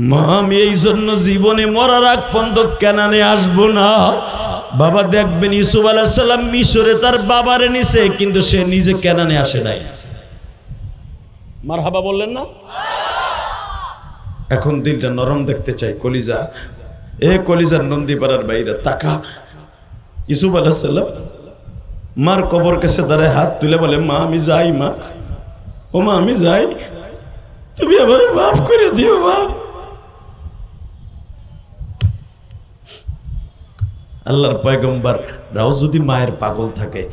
মা আমি এই জন্য জীবনে মরার আগ পর্যন্ত কেনানে আসবো না। বাবা দেখবেন ইউসুফ আলাইহিস সালাম মিশরে তার বাবারে নিছে, কিন্তু সে নিজে কেনানে আসে নাই। মারহাবা বললেন না? এখন দিলটা নরম দেখতে চাই, কলিজা, এ কলিজার নন্দীপাড়ার বাইরে তাকা। ইউসুফ আলাইহিস সালাম মার কবর কাছে দাঁড়ায় হাত তুলে বলে, মা আমি যাই, মা ও মা আমি যাই, তুমি আমার মাফ করে দিও মা। আল্লাহর পয়গম্বর রাও যদি মায়ের পাগল থাকে,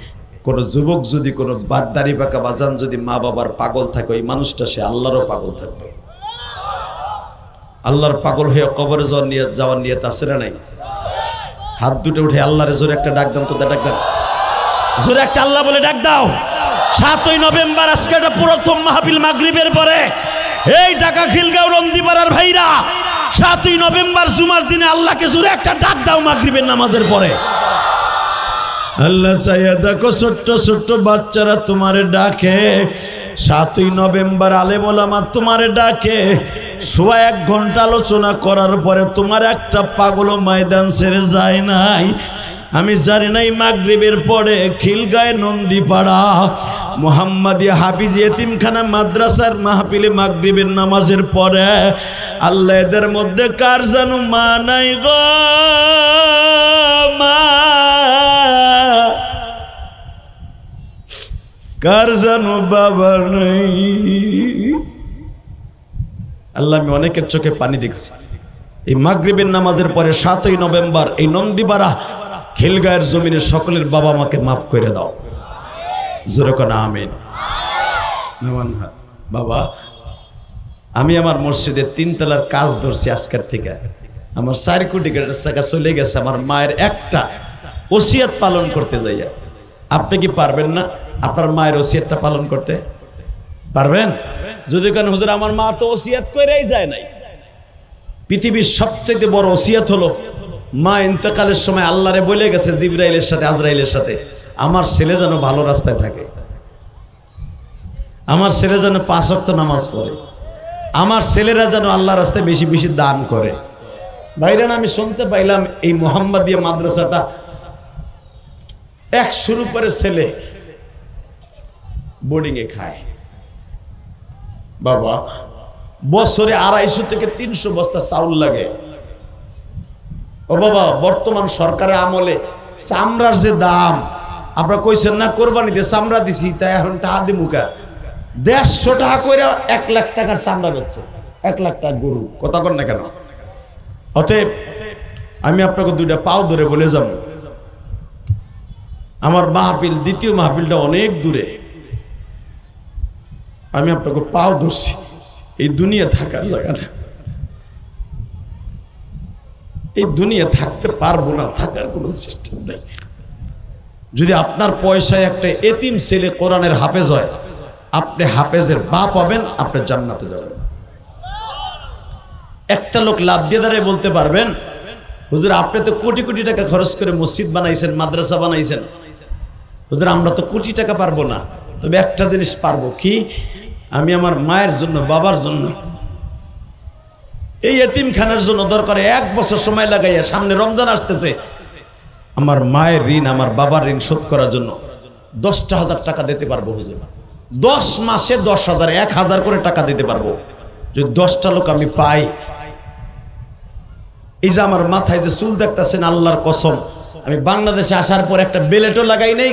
কোন যুবক যদি কোনো বাদদারি বাঁকা বাজান যদি মা বাবার পাগল থাকে, ওই মানুষটা সে আল্লাহরও পাগল থাকবে। আল্লাহর পাগল হয়ে কবরে যাওয়ার নিয়ত আছে না নাই? হাত দুটো উঠে আল্লাহরে জোরে একটা ডাক দাও তো, ডাক দাও জোরে একটা আল্লাহ বলে ডাক দাও। 7ই নভেম্বর আজকে এটা প্রথম মাহফিল মাগরিবের পরে, এই ঢাকা খিলগাঁও নন্দীপাড়ার ভাইরা 7ই নভেম্বর জুমার দিনে আল্লাহকে জোরে একটা ডাক দাও মাগরিবের নামাজের পরে। আল্লাহ চাইয়া দেখো ছোট্ট ছোট্ট বাচ্চারা তোমারে ডাকে। 7ই নভেম্বর আলেম ওলামা তোমারে ডাকে। 1.5 ঘন্টা আলোচনা করার পরে তোমার একটা পাগল ময়দান ছেড়ে যায় নাই। আমি জানি নাই মাগরিবের পরে খিলগাঁয়ে নন্দীপাড়া মুহাম্মাদিয়া হাফিজ এতিমখানা মাদ্রাসার মাহফিলে মাগরিবের নামাজের পরে আল্লাহ এদের মধ্যে কার জানো মা নাই গো মা, কার জানো বাবা নাই। আল্লাহ আমি অনেকের চোখে পানি দেখছি। এই মাগরিবের নামাজের পরে 7ই নভেম্বর এই নন্দীপাড়া খিলগাঁয়ের জমিনে সকলের বাবা মাকে মাফ করে দাও, জোরে কোন আমিন। বাবা আমি আমার মসজিদের 3 তলার কাজ ধরছি আজকের থেকে। আমার 4 কোটি টাকা চলে গেছে। আমার মায়ের একটা ওসিয়ত পালন করতে যাইয়া। আপনি কি পারবেন না আপনার মায়ের ওসিয়তটা পালন করতে? পারবেন? যদি কেন হুজুর আমার মা তো ওসিয়ত কইরাই যায় নাই। পৃথিবীর সবচেয়ে বড় ওসিয়ত হলো মা ইন্তেকালের সময় আল্লাহরে বলে গেছে জিবরাইলের সাথে আজরাইলের সাথে, আমার ছেলে যেন ভালো রাস্তায় থাকে, আমার ছেলে যেন 5 ওয়াক্ত নামাজ পড়ে, আমার ছেলেরা যেন আল্লাহর রাস্তায় বেশি বেশি দান করে। ভাইরান আমি শুনতে পাইলাম এই মোহাম্মদিয়া মাদ্রাসাটা 100-র উপরে ছেলে বোর্ডিং এ খায়। বাবা বছরে 250 থেকে 300 বস্তা চাউল লাগে। ও বাবা বর্তমান সরকারের আমলে চামড়ার যে দাম, আপনারা কইছেন না কোরবানিতে চামড়া দিছি, তাই এখন টাকা দি মুখা 150 টাকা করে 1 লাখ টাকার চামড়া বেচছে, 1 লাখ টাকা গরু। কথা কর না কেন? অতএব আমি আপনাকে 2টা পাও ধরে বলে যাব, আমার মাহফিল দ্বিতীয় মাহফিলটা অনেক দূরে, আমি আপনাকে পাও ধরছি, এই দুনিয়া থাকার জায়গা না, এই দুনিয়া থাকতে পারবো না, থাকার কোনো সিস্টেম নেই। যদি আপনার পয়সায় একটা এতিম ছেলে কোরআনের হাফেজ হয়, আপনি হাফেজের বাপ হবেন, আপনি জান্নাতে যাবেন। একটা লোক লাভ দিয়ে দাঁড়িয়ে বলতে পারবেন হুজুর আপনি তো কোটি কোটি টাকা খরচ করে মসজিদ বানাইছেন, মাদ্রাসা বানাইছেন, হুজুর আমরা তো কোটি টাকা পারবো না, তবে একটা জিনিস পারবো, কি? আমি আমার মায়ের জন্য, বাবার জন্য, এই এতিমখানার জন্য দরকার 1 বছর সময় লাগাইয়া, সামনে রমজান আসতেছে, আমার মায়ের ঋণ, আমার বাবার ঋণ শোধ করার জন্য 10,000 টাকা দিতে পারবো হুজুর। 10 মাসে 10,000, 1,000 করে টাকা দিতে পারবো যদি 10টা লোক আমি পাই। এই যে আমার মাথায় যে চুল দেখতেছেন, আল্লাহর কসম আমি বাংলাদেশে আসার পর একটা বেলেটও লাগাই নাই,